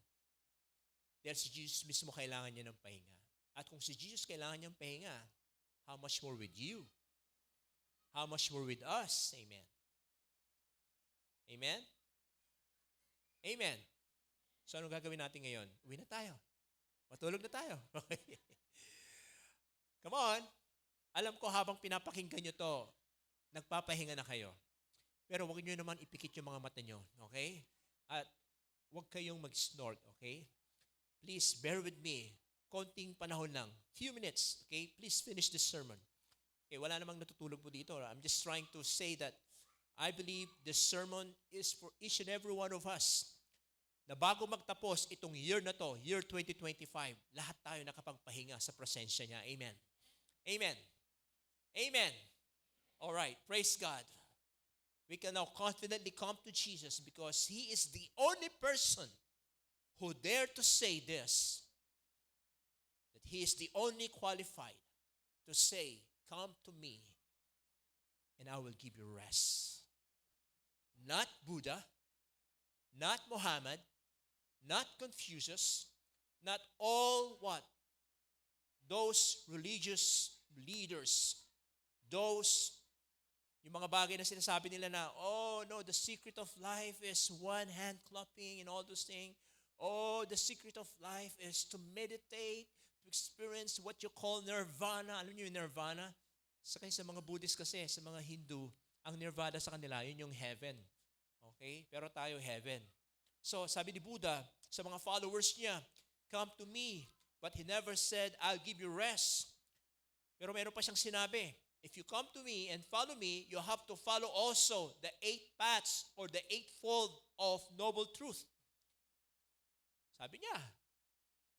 Dahil si Jesus mismo kailangan niya ng pahinga. At kung si Jesus kailangan niya ng pahinga, how much more with you? How much more with us? Amen. Amen? Amen. So anong gagawin natin ngayon? Uwi na tayo. Matulog na tayo. Okay. Come on. Alam ko habang pinapakinggan nyo to, nagpapahinga na kayo. Pero huwag nyo naman ipikit yung mga mata nyo. Okay? At huwag kayong mag-snort. Okay? Please bear with me. Konting panahon lang. Few minutes. Okay? Please finish this sermon. Okay, wala namang natutulog po dito. I'm just trying to say that I believe this sermon is for each and every one of us. Na bago magtapos itong year na to, year 2025, lahat tayo nakapagpahinga sa presensya niya. Amen. Amen. Amen. All right. Praise God. We can now confidently come to Jesus because He is the only person who dare to say this, that He is the only qualified to say, come to me and I will give you rest. Not Buddha, not Muhammad, not Confucius, not all what? Those religious leaders, those, yung mga bagay na sinasabi nila na, oh no, the secret of life is one hand clapping and all those things. Oh, the secret of life is to meditate, to experience what you call nirvana. Alam niyo yung nirvana? Sa mga Buddhist kasi, sa mga Hindu, ang nirvana sa kanila, yun yung heaven. Okay? Pero tayo heaven. So, sabi ni Buddha sa mga followers niya, come to me. But he never said, I'll give you rest. Pero meron pa siyang sinabi, if you come to me and follow me, you have to follow also the 8 paths or the 8-fold of noble truth. Sabi niya,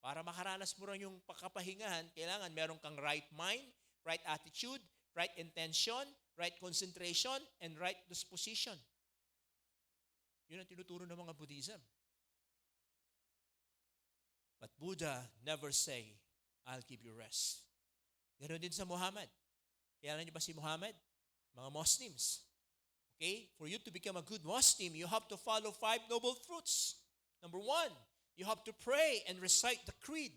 para makaranas mo rin yung pagkapahingahan, kailangan meron kang right mind, right attitude, right intention, right concentration, and right disposition. Yun ang tinuturo ng mga Buddhism. But Buddha never say, I'll give you rest. Ganon din sa Muhammad. Kailan niyo ba si Muhammad? Mga Muslims. Okay? For you to become a good Muslim, you have to follow 5 noble truths. Number 1, you have to pray and recite the creed.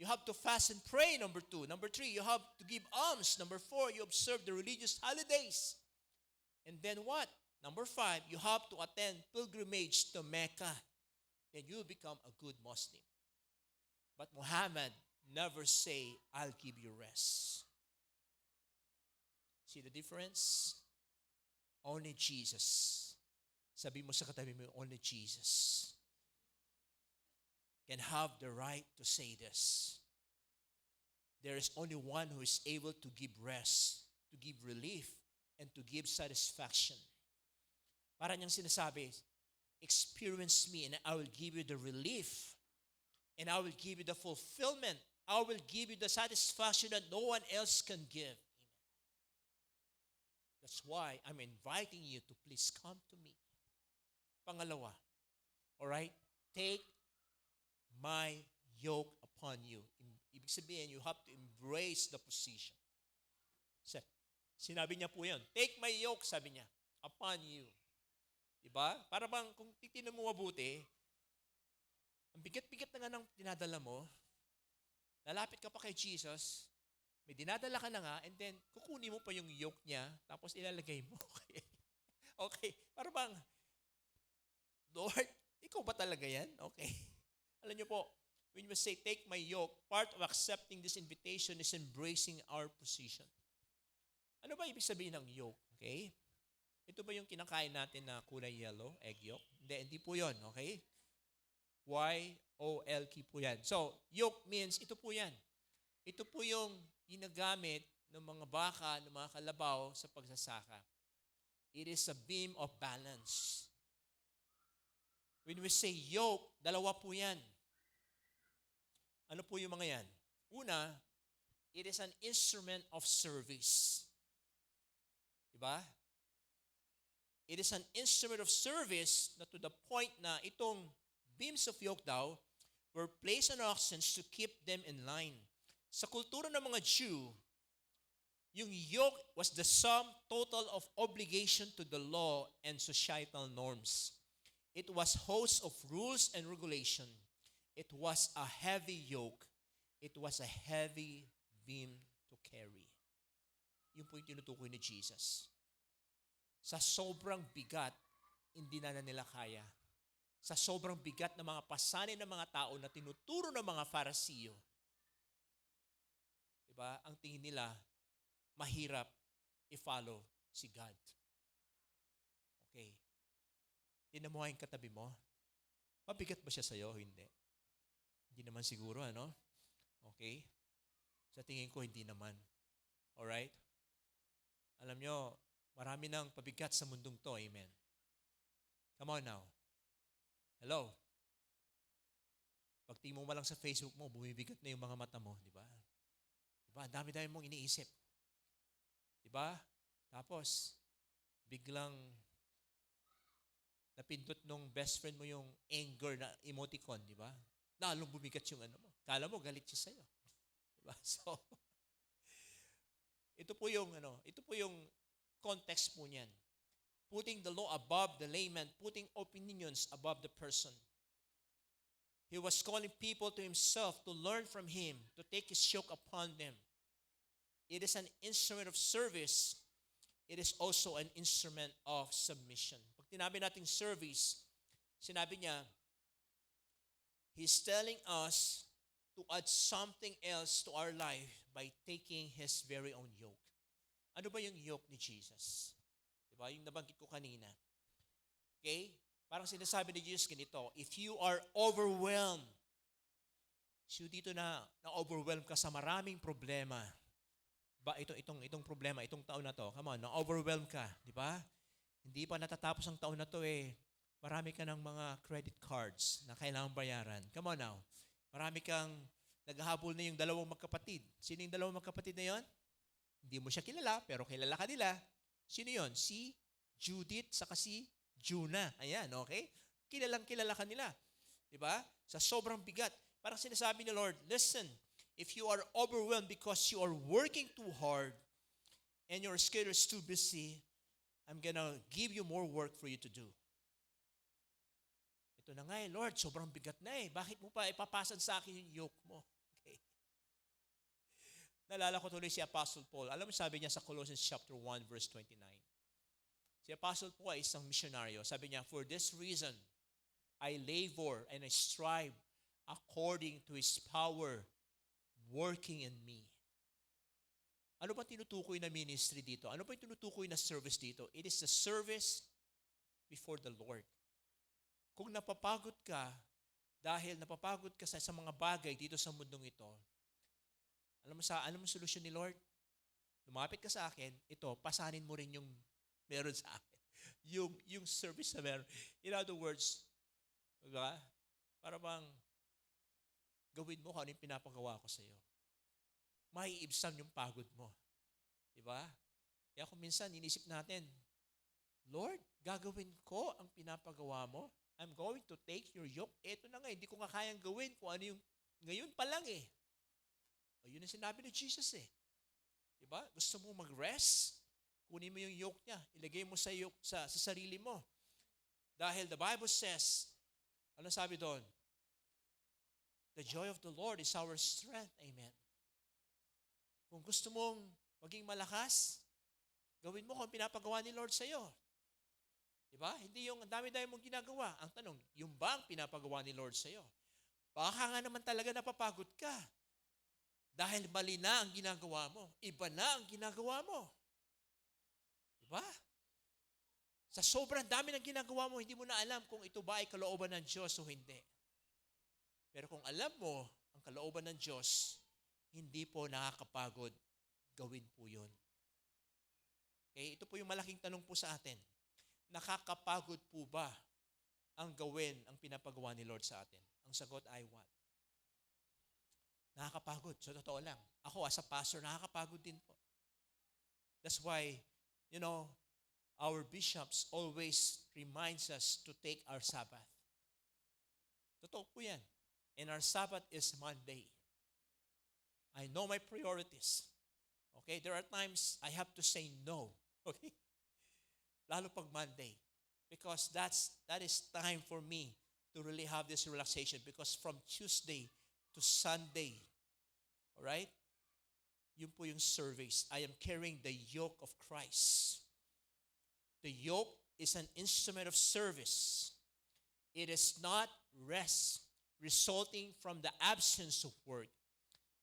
You have to fast and pray, number 2. Number 3, you have to give alms. Number 4, you observe the religious holidays. And then what? Number 5, you have to attend pilgrimage to Mecca. Then you'll become a good Muslim. But Muhammad never say, I'll give you rest. See the difference? Only Jesus. Sabi mo sa katabi mo, only Jesus can have the right to say this. There is only one who is able to give rest, to give relief, and to give satisfaction. Para niyang sinasabi, experience me and I will give you the relief and I will give you the fulfillment. I will give you the satisfaction that no one else can give. Amen. That's why I'm inviting you to please come to me. Pangalawa, all right? Take my yoke upon you. Ibig sabihin, you have to embrace the position. Sinabi niya po yan, take my yoke, sabi niya, upon you. Diba? Para bang, kung titinan mo mabuti, ang bigat-bigat na nga ng dinadala mo, lalapit ka pa kay Jesus, may dinadala ka na nga, and then kukunin mo pa yung yoke niya, tapos ilalagay mo. Okay? Okay. Para bang, Lord, ikaw ba talaga yan? Okay. Alam niyo po, when we say, take my yoke, part of accepting this invitation is embracing our position. Ano ba ibig sabihin ng yoke? Okay? Ito ba yung kinakain natin na kulay yellow, egg yolk? Hindi po yun, okay? Y-O-L-K po yan. So, yoke means, ito po yan. Ito po yung ginagamit ng mga baka, ng mga kalabaw sa pagsasaka. It is a beam of balance. When we say yoke, dalawa po yan. Ano po yung mga yan? Una, it is an instrument of service. Diba? It is an instrument of service na to the point na itong beams of yoke daw were placed on oxen to keep them in line. Sa kultura ng mga Jew, yung yoke was the sum total of obligation to the law and societal norms. It was host of rules and regulation. It was a heavy yoke. It was a heavy beam to carry. Yun po yung tinutukoy ni Jesus. Sa sobrang bigat, hindi na nila kaya. Sa sobrang bigat ng mga pasanin ng mga tao na tinuturo ng mga Farisiyo, diba? Ang tingin nila, mahirap i-follow si God. Okay. Tinamuhayin katabi mo. Mabigat ba siya sa'yo? Hindi. Hindi naman siguro, ano? Okay? Sa tingin ko, hindi naman. Alright? Alam nyo, marami nang pabigat sa mundong to. Amen. Come on now. Hello? Pagtingin mo lang sa Facebook mo, bumibigat na yung mga mata mo, di ba? Di ba? Ang dami-dami mong iniisip. Di ba? Tapos, biglang napindot nung best friend mo yung anger na emoticon, di ba? Lalong bumigat yung ano mo. Kala mo, galit siya sa'yo. Di ba? So, ito po yung context po niyan. Putting the law above the layman, putting opinions above the person. He was calling people to himself to learn from him, to take his yoke upon them. It is an instrument of service. It is also an instrument of submission. Pag tinabi nating service, sinabi niya, He's telling us to add something else to our life by taking His very own yoke. Ano ba yung yoke ni Jesus? Diba? Yung nabanggit ko kanina. Okay? Parang sinasabi ni Jesus ganito, if you are overwhelmed, so dito na-overwhelm ka sa maraming problema. Itong problema, itong taon na to, come on, na-overwhelm ka, di ba? Hindi pa natatapos ang taon na to marami ka ng mga credit cards na kailangang bayaran. Come on now. Marami kang naghahabol na yung dalawang magkapatid. Sino yung dalawang magkapatid na yon? Hindi mo siya kilala, pero kilala ka nila. Sino yon? Si Judith saka si Juna. Ayan, okay? Kilalang kilala ka nila. Diba? Sa sobrang bigat. Parang sinasabi ni Lord, listen, if you are overwhelmed because you are working too hard and your schedule is too busy, I'm gonna give you more work for you to do. Ito na nga Lord, sobrang bigat na Bakit mo pa ipapasan sa akin yung yoke mo? Okay. Naalala ko tuloy si Apostle Paul. Alam mo sabi niya sa Colossians chapter 1 verse 29. Si Apostle Paul ay isang misyonaryo. Sabi niya, for this reason, I labor and I strive according to His power working in me. Ano ba tinutukoy na ministry dito? Ano ba yung tinutukoy na service dito? It is the service before the Lord. Kung napapagod ka, dahil napapagod ka sa mga bagay dito sa mundong ito, alam mo solusyon ni Lord? Lumapit ka sa akin, ito, pasanin mo rin yung meron sa akin. Yung service na meron. In other words, diba? Para bang gawin mo kung ano yung pinapagawa ko sa iyo. Maiibsan yung pagod mo. Diba? Kaya kung minsan inisip natin, Lord, gagawin ko ang pinapagawa mo. I'm going to take your yoke. Eto na nga, hindi ko nga kayang gawin kung ano yung ngayon pa lang O yun ang sinabi ni Jesus Diba? Gusto mo mag-rest? Kunin mo yung yoke niya. Ilagay mo sa sarili mo. Dahil the Bible says, ano sabi doon? The joy of the Lord is our strength. Amen. Kung gusto mong maging malakas, gawin mo kung pinapagawa ni Lord sa iyo. Diba? Hindi yung dami-dami mong ginagawa. Ang tanong, yung ba ang pinapagawa ni Lord sa iyo? Baka nga naman talaga napapagod ka. Dahil mali na ang ginagawa mo. Iba na ang ginagawa mo. Diba? Sa sobrang dami ng ginagawa mo, hindi mo na alam kung ito ba ay kalooban ng Diyos o hindi. Pero kung alam mo ang kalooban ng Diyos, hindi po nakakapagod, gawin po yun. Okay? Ito po yung malaking tanong po sa atin. Nakakapagod po ba ang gawin ang pinapagawa ni Lord sa atin? Ang sagot ay what? Nakakapagod. So, totoo lang. Ako, as a pastor, nakakapagod din po. That's why, our bishops always reminds us to take our Sabbath. Totoo po yan. And our Sabbath is Monday. I know my priorities. Okay? There are times I have to say no. Okay? Lalo pag Monday. Because that is time for me to really have this relaxation. Because from Tuesday to Sunday, alright? Yun po yung service. I am carrying the yoke of Christ. The yoke is an instrument of service. It is not rest resulting from the absence of work.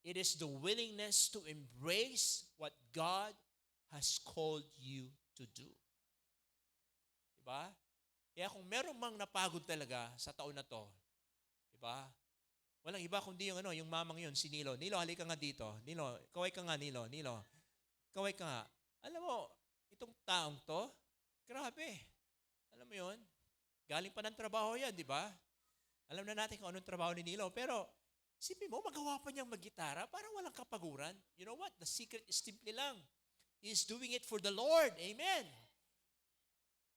It is the willingness to embrace what God has called you to do. Diba? Kaya kung meron mang napagod talaga sa taon na to, diba? Walang iba kundi yung mamang yun, si Nilo. Nilo, halika nga dito. Nilo, kaway ka nga, Nilo. Nilo, kaway ka nga. Alam mo, itong taong to, grabe. Alam mo yun? Galing pa ng trabaho yan, di ba? Alam na natin kung anong trabaho ni Nilo. Pero, isipin mo, magawa pa niyang mag-gitara, parang walang kapaguran. You know what? The secret is simple lang. He is doing it for the Lord. Amen.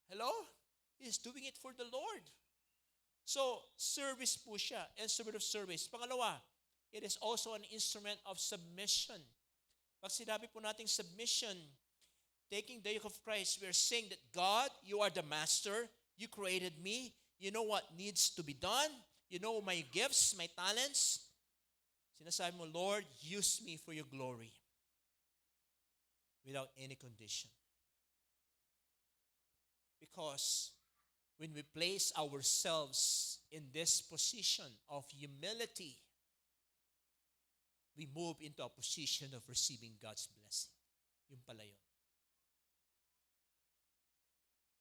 Hello? He is doing it for the Lord. So, service po siya. Instrument of service. Pangalawa, it is also an instrument of submission. Pag sinabi po nating submission, taking the yoke of Christ, we are saying that God, you are the master. You created me. You know what needs to be done. You know my gifts, my talents. Sinasabi mo, Lord, use me for your glory. Without any condition. Because when we place ourselves in this position of humility, we move into a position of receiving God's blessing. Yung pala yun.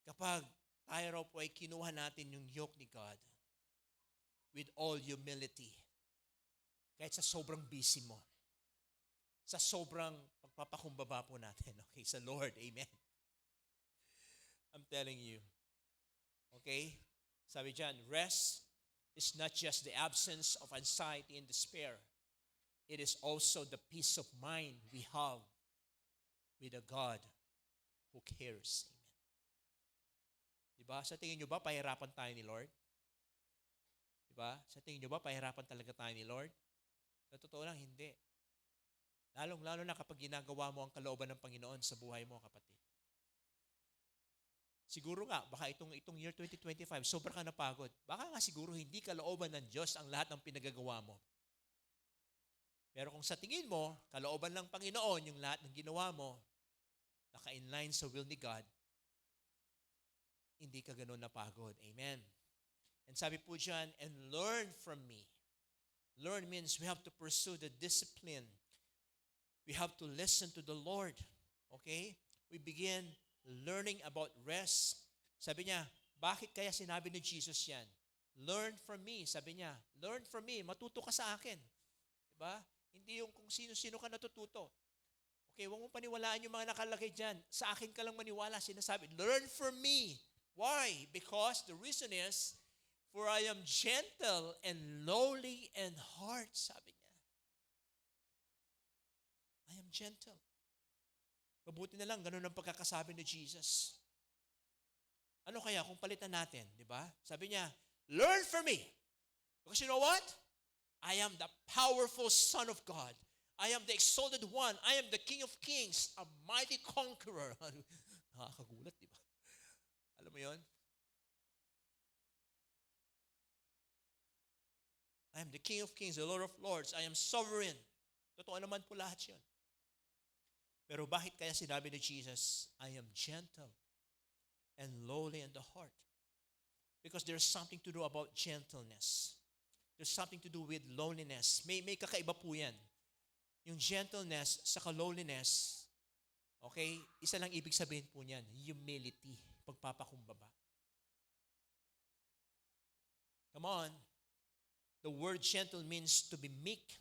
Kapag tayo raw po ay kinuha natin yung yoke ni God with all humility, kahit sa sobrang busy mo, sa sobrang pagpapakumbaba po natin, okay, sa Lord, amen. I'm telling you, okay, sabi dyan, rest is not just the absence of anxiety and despair. It is also the peace of mind we have with a God who cares. Amen. Diba? Sa tingin nyo ba, pahirapan tayo ni Lord? Diba? Sa tingin nyo ba, pahirapan talaga tayo ni Lord? Sa totoo lang, hindi. Lalong-lalo na kapag ginagawa mo ang kalooban ng Panginoon sa buhay mo, kapatid. Siguro nga, baka itong year 2025, sobra ka napagod. Baka nga siguro hindi kalooban ng Diyos ang lahat ng pinagagawa mo. Pero kung sa tingin mo, kalooban ng Panginoon yung lahat ng ginawa mo, naka-inline sa will ni God, hindi ka ganun napagod. Amen. And sabi po dyan, and learn from me. Learn means we have to pursue the discipline. We have to listen to the Lord. Okay? We begin learning about rest. Sabi niya, bakit kaya sinabi ni Jesus yan? Learn from me. Sabi niya, learn from me. Matuto ka sa akin. Diba? Hindi yung kung sino-sino ka natututo. Okay, huwag mong paniwalaan yung mga nakalagay dyan. Sa akin ka lang maniwala. Sinasabi, learn from me. Why? Because the reason is, for I am gentle and lowly in heart, sabi niya. I am gentle. Mabuti na lang, ganun ang pagkakasabi ni Jesus. Ano kaya kung palitan natin, di ba? Sabi niya, learn from me. Because you know what? I am the powerful Son of God. I am the exalted one. I am the King of Kings, a mighty conqueror. Nakakagulat, di ba? Alam mo yon? I am the King of Kings, the Lord of Lords. I am sovereign. Totoo naman po lahat yun. Pero bakit kaya sinabi ni Jesus, I am gentle and lowly in the heart? Because there's something to do about gentleness. There's something to do with loneliness. May kakaiba po yan. Yung gentleness sa lowliness, okay, isa lang ibig sabihin po niyan, humility, pagpapakumbaba. Come on. The word gentle means to be meek,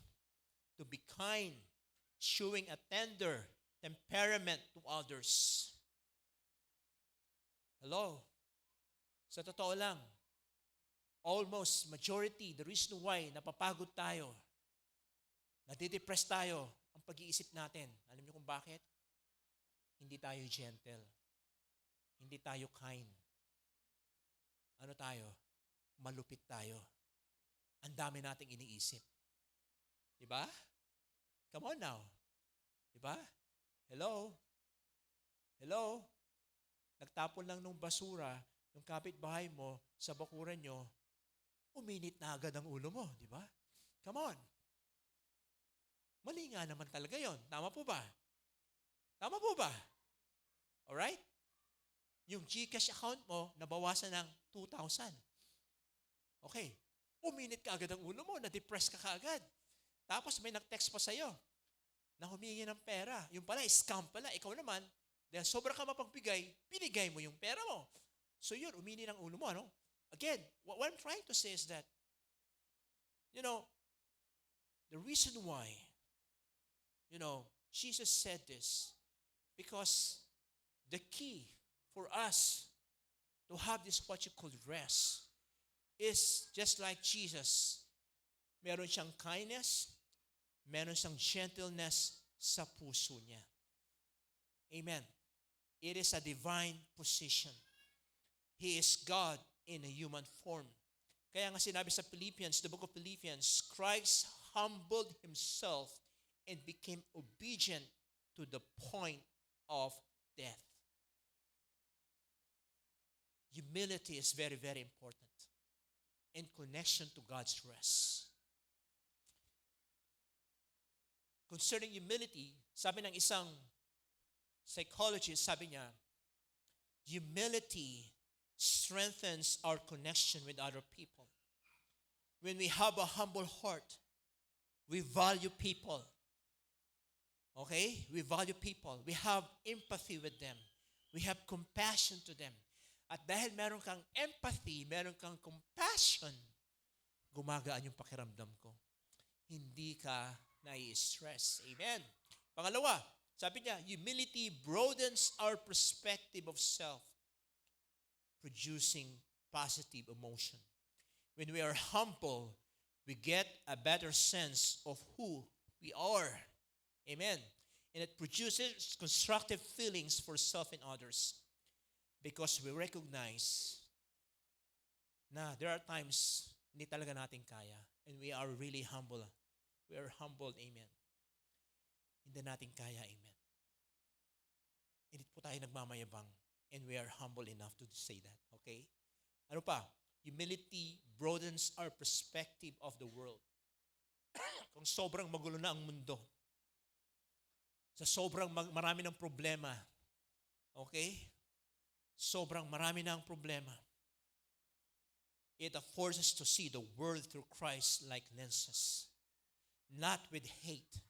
to be kind, showing a tender temperament to others. Hello? Sa totoo lang, almost majority, the reason why napapagod tayo, nadidepress tayo, ang pag-iisip natin. Alam niyo kung bakit? Hindi tayo gentle. Hindi tayo kind. Ano tayo? Malupit tayo. Ang dami nating iniisip. Diba? Come on now. Diba? Hello? Hello? Nagtapon lang ng basura, yung kapitbahay mo, sa bakuran nyo, uminit na agad ang ulo mo, di ba? Come on. Mali nga naman talaga yon. Tama po ba? Tama po ba? Alright? Yung GCash account mo, nabawasan ng 2,000. Okay. Uminit ka agad ang ulo mo, na-depress ka kaagad. Tapos may nag-text pa sa'yo na humingi ng pera. Yung pala, scam pala. Ikaw naman, dahil sobra ka mapagbigay, binigay mo yung pera mo. So yun, uminit ang ulo mo, ano? Again, what I'm trying to say is that, you know, the reason why, you know, Jesus said this, because the key for us to have this what you call rest is just like Jesus. Meron siyang kindness, meron siyang gentleness sa puso niya. Amen. It is a divine position. He is God in a human form. Kaya nga sinabi sa Philippians, the book of Philippians, Christ humbled himself and became obedient to the point of death. Humility is very, very important in connection to God's rest. Concerning humility, sabi ng isang psychologist, sabi niya, humility strengthens our connection with other people. When we have a humble heart, we value people. Okay? We value people. We have empathy with them. We have compassion to them. At dahil meron kang empathy, meron kang compassion, gumagaan yung pakiramdam ko. Hindi ka nai-stress. Amen. Pangalawa, sabi niya, humility broadens our perspective of self, producing positive emotion. When we are humble, we get a better sense of who we are. Amen. And it produces constructive feelings for self and others because we recognize na there are times hindi talaga natin kaya and we are really humble. We are humbled. Amen. Hindi natin kaya. Amen. Hindi po tayo nagmamayabang and we are humble enough to say that. Okay? Ano pa? Humility broadens our perspective of the world. Kung sobrang magulo na ang mundo, sa sobrang marami ng problema, okay? Sobrang marami na ang problema. It affords us to see the world through Christ-like lenses. Not with hate,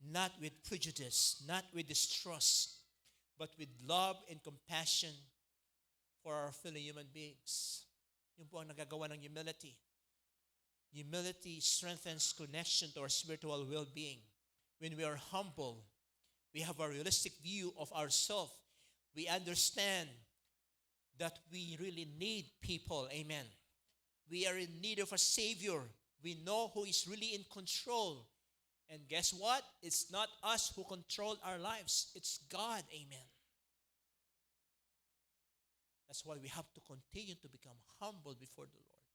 not with prejudice, not with distrust, but with love and compassion for our fellow human beings. Yun po ang nagagawa ng humility. Humility strengthens connection to our spiritual well-being. When we are humble, we have a realistic view of ourselves. We understand that we really need people. Amen. We are in need of a Savior. We know who is really in control. And guess what? It's not us who control our lives. It's God. Amen. That's why we have to continue to become humble before the Lord.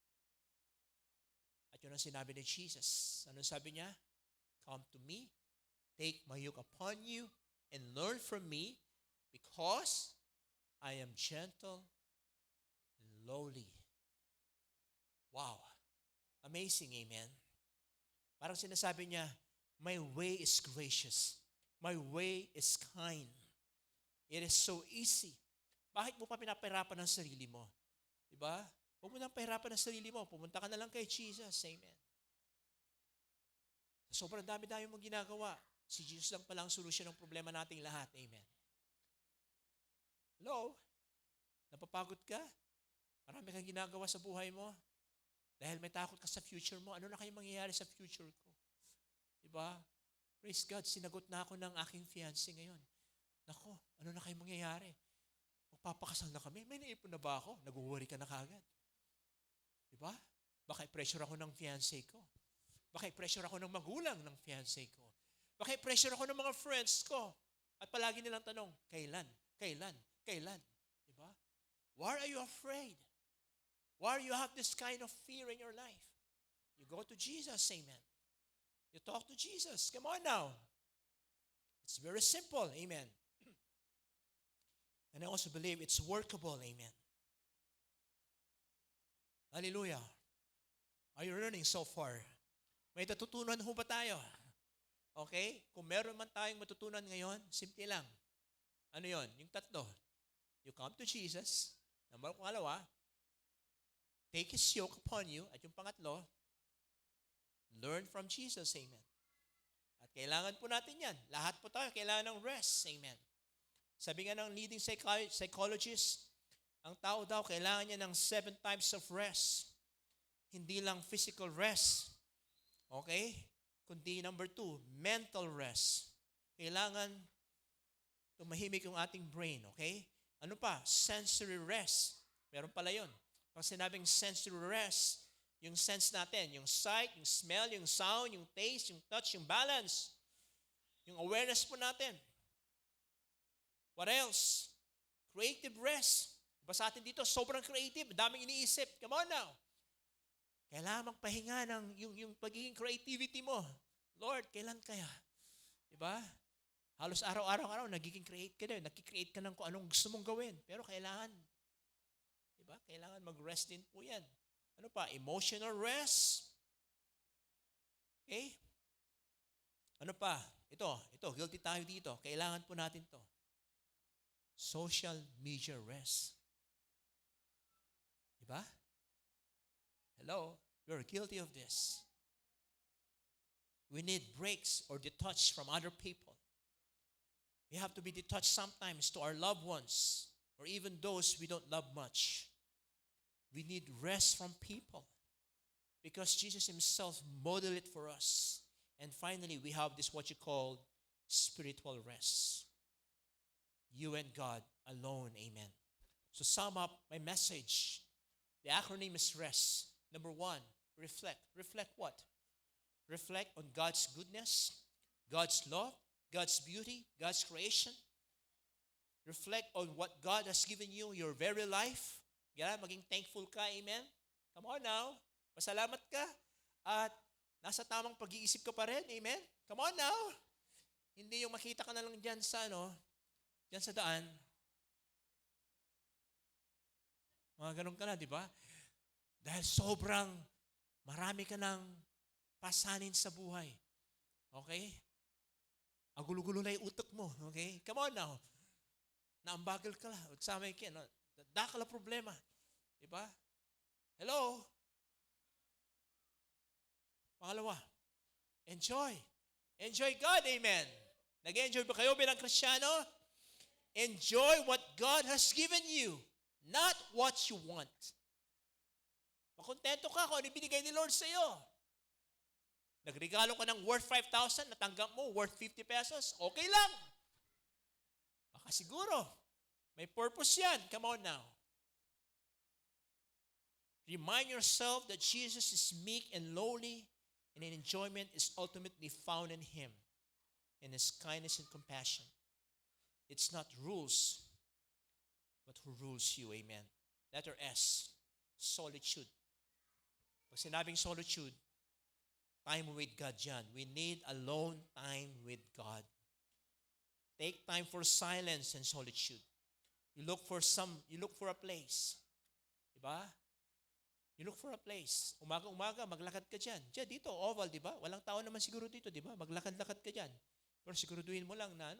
At yun ang sinabi ni Jesus. Ano sabi niya? Come to me, take my yoke upon you, and learn from me, because I am gentle and lowly. Wow. Amazing, amen. Parang sinasabi niya, my way is gracious. My way is kind. It is so easy. Bakit mo pa pinapahirapan ang sarili mo? Diba? Huwag mo nang pahirapan ang sarili mo. Pumunta ka na lang kay Jesus. Amen. Sobrang dami-dami mong ginagawa. Si Jesus lang pala ang solusyon ng problema nating lahat. Amen. Hello? Napapagod ka? Marami kang ginagawa sa buhay mo. Dahil may takot ka sa future mo. Ano na kayong mangyayari sa future ko? Diba? Praise God, sinagot na ako ng aking fiancé ngayon. Nako, ano na kayong mangyayari? Magpapakasal na kami. May naipon na ba ako? Nag-worry ka na kagad. Diba? Baka i-pressure ako ng fiancé ko. Baka i-pressure ako ng magulang ng fiancé ko. Baka i-pressure ako ng mga friends ko. At palagi nilang tanong, kailan? Kailan? Kailan? Diba? Why are you afraid? Why you have this kind of fear in your life? You go to Jesus, amen. You talk to Jesus. Come on now. It's very simple, amen. And I also believe it's workable, amen. Hallelujah. Are you learning so far? May natutunan ho ba tayo? Okay? Kung meron man tayong matutunan ngayon, simple lang. Ano yon? Yung tatlo. You come to Jesus. Pangalawa, take His yoke upon you. At yung pangatlo, learn from Jesus. Amen. At kailangan po natin yan. Lahat po tayo kailangan ng rest. Amen. Sabi nga ng leading psychologist, ang tao daw kailangan niya ng 7 types of rest. Hindi lang physical rest. Okay? Kundi number 2, mental rest. Kailangan tumahimik yung ating brain. Okay? Ano pa? Sensory rest. Meron pala yun. Pag sinabing sensory rest, yung sense natin, yung sight, yung smell, yung sound, yung taste, yung touch, yung balance, yung awareness po natin. What else? Creative rest. Iba sa atin dito, sobrang creative, daming iniisip. Come on now. Kailangan magpahinga ng yung pagiging creativity mo. Lord, kailan kaya? Diba? Halos araw-araw nagiging create ka din. Nakikreate ka ng kung anong gusto mong gawin. Pero kailangan, diba? Kailangan mag-rest din po yan. Ano pa? Emotional rest. Okay? Ano pa? Ito, guilty tayo dito. Kailangan po natin to. Social media rest. Diba? Hello? We're guilty of this. We need breaks or detach from other people. We have to be detached sometimes to our loved ones or even those we don't love much. We need rest from people because Jesus himself modeled it for us. And finally, we have this what you call spiritual rest. You and God alone. Amen. So sum up my message. The acronym is REST. Number 1, reflect. Reflect what? Reflect on God's goodness, God's love, God's beauty, God's creation. Reflect on what God has given you, your very life. Yeah, maging thankful ka, amen? Come on now. Pasalamat ka. At nasa tamang pag-iisip ka pa rin, amen? Come on now. Hindi yung makita ka na lang dyan sa, dyan sa daan. Mga ganun ka na, di ba? Dahil sobrang marami ka ng pasanin sa buhay. Okay? Ang gulo-gulo na yung utak mo. Okay? Come on now. Naambagal ka lang. Sama yung kin. Daka lang problema. Diba? Hello? Pangalawa, enjoy. Enjoy God. Amen. Nag-enjoy ba kayo bilang Kristiyano? Enjoy what God has given you. Not what you want. Makontento ka kung ano binigay ni Lord sa iyo. Nagregalo ka ng worth 5,000, natanggap mo worth 50 pesos, okay lang. Baka siguro, may purpose yan. Come on now. Remind yourself that Jesus is meek and lowly, and in enjoyment is ultimately found in Him, in His kindness and compassion. It's not rules, but who rules you. Amen. Letter S, solitude. Pag sinabing solitude, time with God dyan. We need alone time with God. Take time for silence and solitude. You look for a place. Diba? You look for a place. Umaga-umaga, maglakad ka dyan. Diyan, dito, oval, diba? Walang tao naman siguro dito, diba? Maglakad-lakad ka dyan. Pero siguraduhin mo lang na,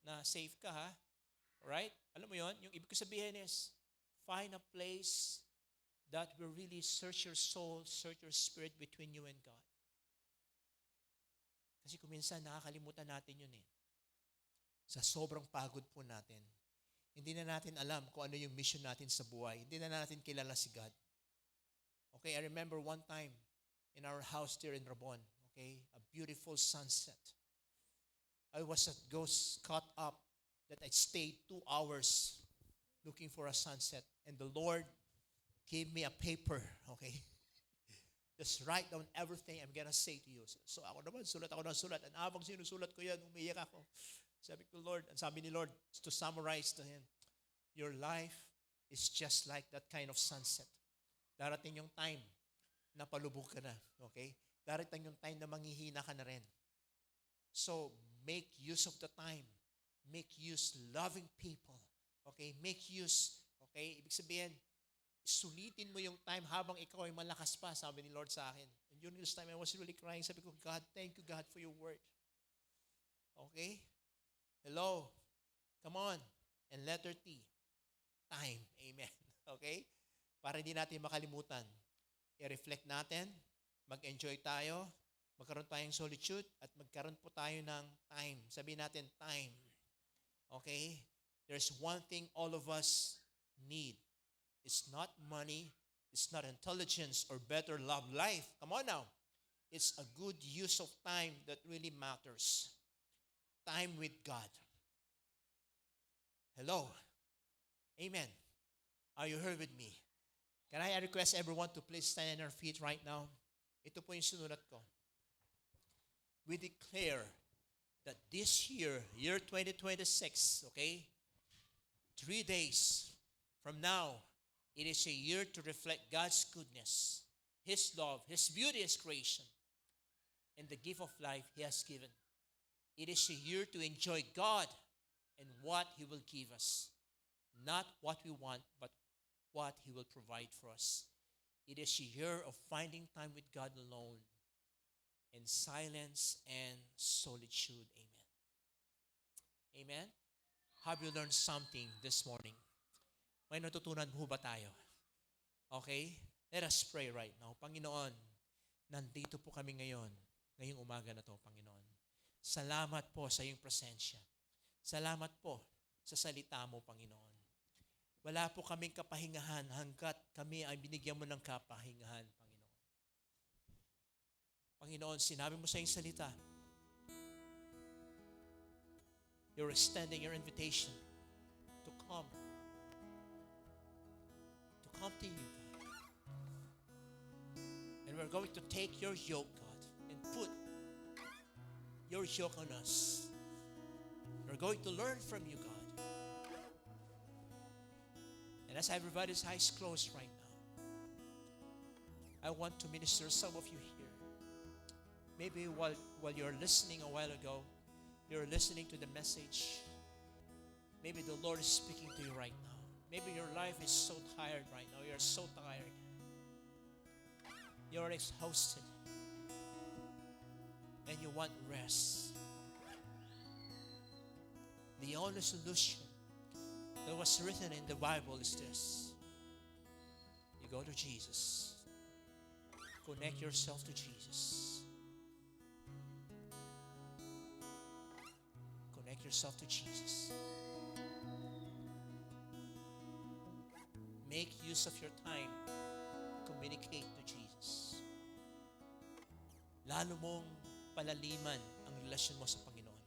na safe ka, ha? Alright? Alam mo yon? Yung ibig ko sabihin is, find a place that will really search your soul, search your spirit between you and God. Kasi kung minsan nakakalimutan natin yun eh. Sa sobrang pagod po natin, hindi na natin alam kung ano yung mission natin sa buhay. Hindi na natin kilala si God. Okay, I remember one time in our house there in Rabon, okay, a beautiful sunset. I was caught up that I stayed 2 hours looking for a sunset. And the Lord gave me a paper, okay? Just write down everything I'm gonna say to you. So ako naman, sulat ako ng sulat. And habang sinusulat ko yan, umiyak ako. Sabi ko, Lord, and sabi ni Lord, to summarize to Him, your life is just like that kind of sunset. Darating yung time na palubog ka na, okay? Darating yung time na manghihina ka na rin. So, make use of the time. Make use loving people. Okay? Make use, okay? Ibig sabihin, sulitin mo yung time habang ikaw ay malakas pa, sabi ni Lord sa akin. And during this time, I was really crying. Sabi ko, God, thank you, God, for your word. Okay? Hello? Come on. And letter T, time. Amen. Okay? Para hindi natin makalimutan. I-reflect natin, mag-enjoy tayo, magkaroon tayong solitude, at magkaroon po tayo ng time. Sabihin natin, time. Okay? There's one thing all of us need. It's not money, it's not intelligence or better love life. Come on now. It's a good use of time that really matters. Time with God. Hello. Amen. Are you here with me? Can I request everyone to please stand on our feet right now? Ito po yung sinulat ko. We declare that this year 2026, okay, 3 days from now, it is a year to reflect God's goodness, His love, His beauty, His creation, and the gift of life He has given. It is a year to enjoy God and what He will give us. Not what we want, but what He will provide for us. It is a year of finding time with God alone in silence and solitude. Amen. Amen? Have you learned something this morning? May natutunan ho ba tayo? Okay? Let us pray right now. Panginoon, nandito po kami ngayon, ngayong umaga na to, Panginoon. Salamat po sa iyong presensya. Salamat po sa salita mo, Panginoon. Wala po kaming kapahingahan hanggat kami ay binigyan mo ng kapahingahan, Panginoon. Panginoon, sinabi mo sa iyong salita, you're extending your invitation to come to you, God. And we're going to take your yoke, God, and put your yoke on us. We're going to learn from you, God. And as everybody's eyes closed right now, I want to minister some of you here. Maybe while you're listening a while ago, you're listening to the message. Maybe the Lord is speaking to you right now. Maybe your life is so tired right now. You're so tired. You're exhausted. And you want rest. The only solution that was written in the Bible is this. You go to Jesus. Connect yourself to Jesus. Connect yourself to Jesus. Make use of your time. Communicate to Jesus. Lalo mong palaliman ang relasyon mo sa Panginoon.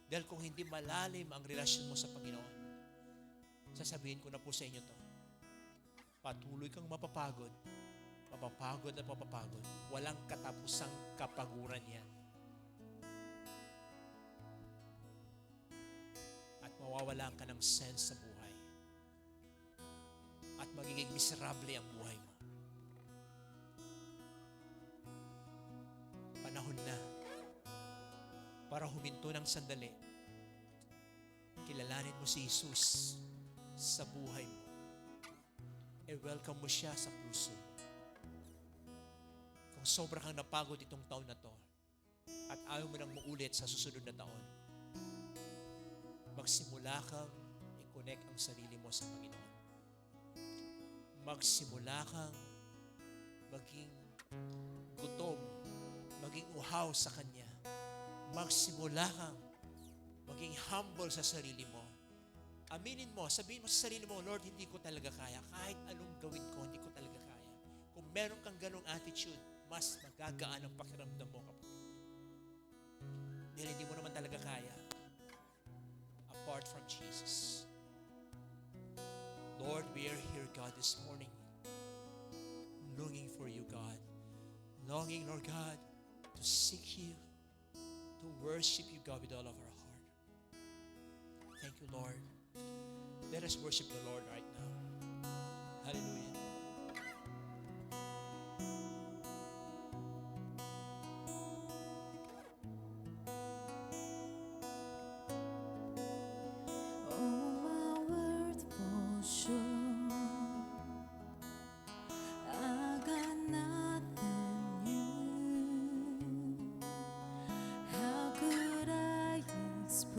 Dahil kung hindi malalim ang relasyon mo sa Panginoon, sasabihin ko na po sa inyo to, patuloy kang mapapagod. Mapapagod at mapapagod. Walang katapusang kapaguran yan. At mawawalan ka ng sense sa buhay. At magiging miserable ang buhay mo. Panahon na para huminto ng sandali. Kilalanin mo si Jesus sa buhay mo. I-welcome mo siya sa puso mo. Kung sobra kang napagod itong taon na to at ayaw mo nang maulit sa susunod na taon, magsimula kang i-connect ang sarili mo sa Panginoon. Magsimula kang maging gutom, maging uhaw sa Kanya. Magsimula kang maging humble sa sarili mo. Aminin mo, sabihin mo sa sarili mo, Lord, hindi ko talaga kaya. Kahit anong gawin ko, hindi ko talaga kaya. Kung meron kang ganong attitude, mas magagaan ang pakiramdam mo, kapatid. Dahil hindi mo naman talaga kaya. Apart from Jesus. Lord, we are here, God, this morning. Longing for you, God. Longing, Lord God, to seek you, to worship you, God, with all of our heart. Thank you, Lord. Let us worship the Lord right now. Hallelujah. Oh, my word for sure. I got nothing new. How could I express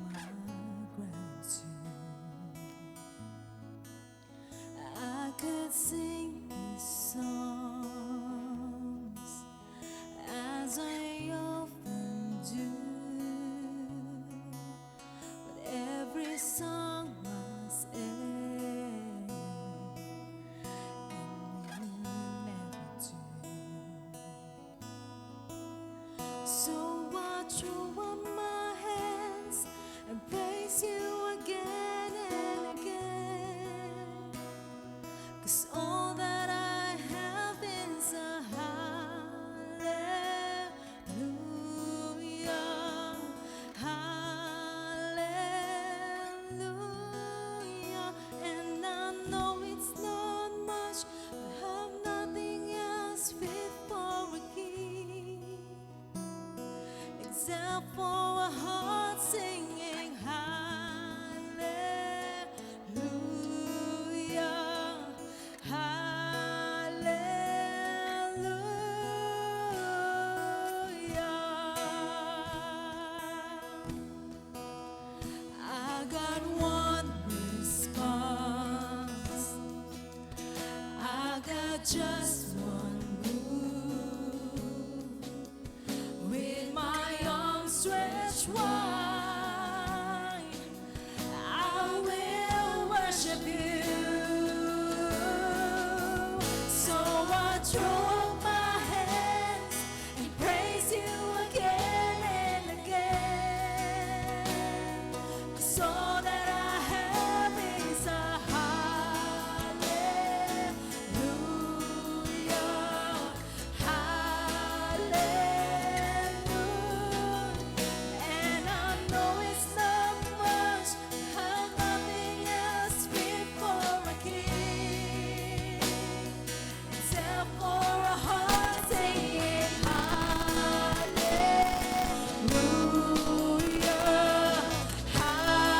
my gratitude? I could sing these songs as I often do, but every song must end, and you never do. So I throw up my hands and praise you again and again. 'Cause all that I have is a hallelujah, hallelujah. And I know it's not much, but have nothing else fit for a king, except for a heart singing hallelujah, hallelujah. I got one response. just one move, with my arms stretched wide, I will worship you. So I throw up my hands and praise you again and again. 'Cause all that I have is a hallelujah, hallelujah. And I know it's not much, how nothing else fit for a king, except for a heart singing hallelujah, hallelujah.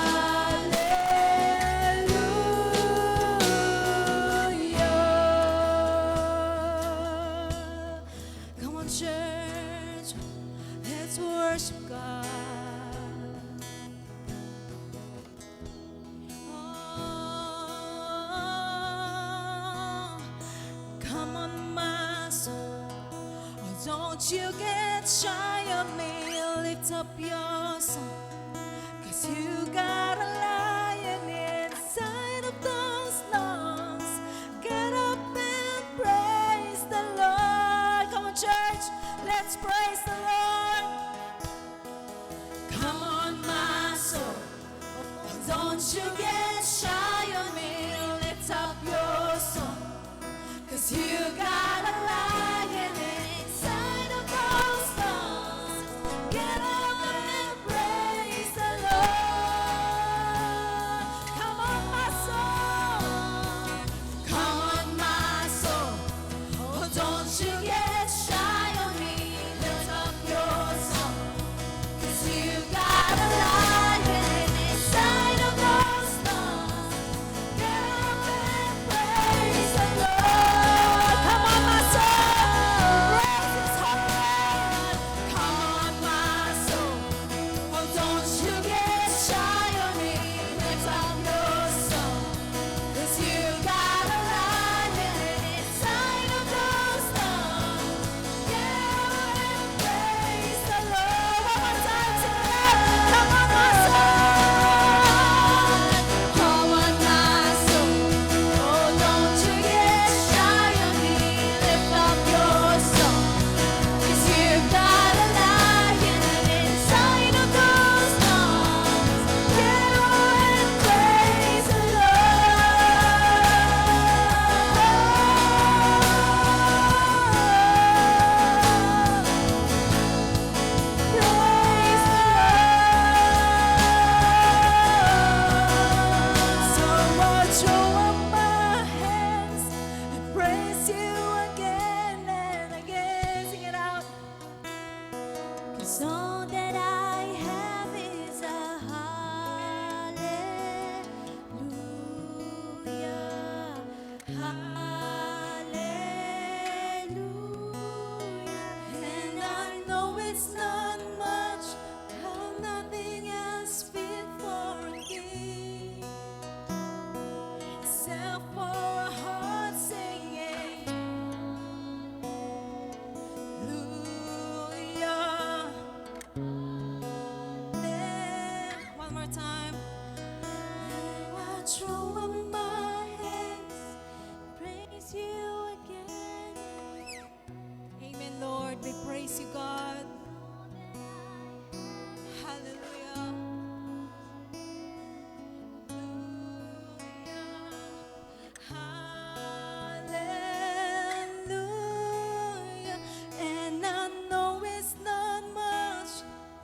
Come on, church, let's worship God. Oh, come on, my soul. Oh, don't you get shy of me. Lift up your song. 'Cause you got a lion inside of those lungs. Get up and praise the Lord. Come on, church, let's praise the Lord. Come on, my soul. Oh, don't you get shy on me. Lift up your song. 'Cause you got a lion inside of those lungs. Get up and praise the Lord. Come on, my soul. Come on, my soul. Oh, don't you get shy on me. Lift up your song. 'Cause you got a lion inside of those lungs. Get up and praise the Lord. Come on, my soul. Praise His holy name. Come on, my soul. Oh, don't you get shy on me. Lift up your song. 'Cause you got a lion inside of those lungs. Get up and praise the Lord. One more time, sing it out. Come on, my soul. Come on, my soul. Oh, don't you get shy on me. Lift up your song. 'Cause you've got a lion inside of those lungs. Get on and praise the Lord. Praise the Lord. So I throw up my hands and praise you again and again. Sing it out. 'Cause all that I have is a hallelujah, hallelujah. And I know it's not much, how nothing else fit for a king, except for a heart singing hallelujah. One more time. I throw up my hands, praise you again. Amen, Lord. We praise you, God. Hallelujah. Hallelujah. And I know it's not much,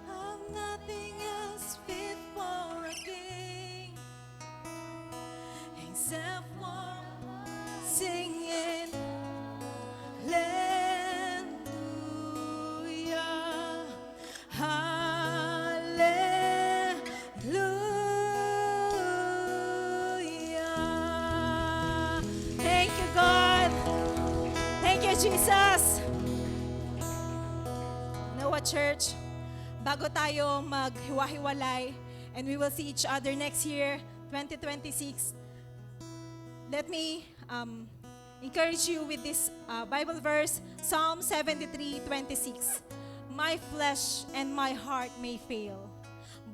how nothing else fit for a king, except for singing hallelujah, hallelujah. Thank you, God. Thank you, Jesus. Know what, church? Bago tayo maghiwa-hiwalay and we will see each other next year, 2026, let me encourage you with this Bible verse, Psalm 73:26. My flesh and my heart may fail,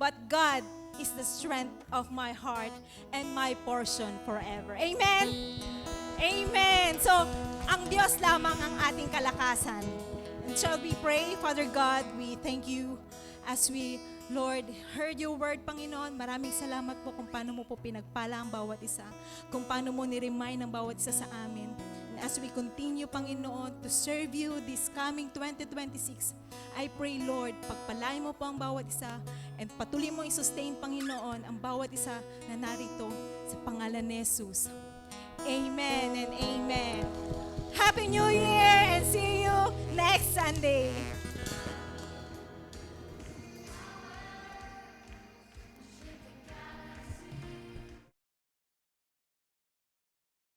but God is the strength of my heart and my portion forever. Amen? Amen. So, ang Diyos lamang ang ating kalakasan. And shall we pray? Father God, we thank you as we, Lord, heard your word, Panginoon. Maraming salamat po kung paano mo po pinagpala ang bawat isa, kung paano mo ni-remind ang bawat isa sa amin. And as we continue, Panginoon, to serve you this coming 2026, I pray, Lord, pagpalain mo po ang bawat isa and patuloy mo i-sustain, Panginoon, ang bawat isa na narito sa pangalan ni Jesus. Amen and amen. Happy New Year and see you next Sunday.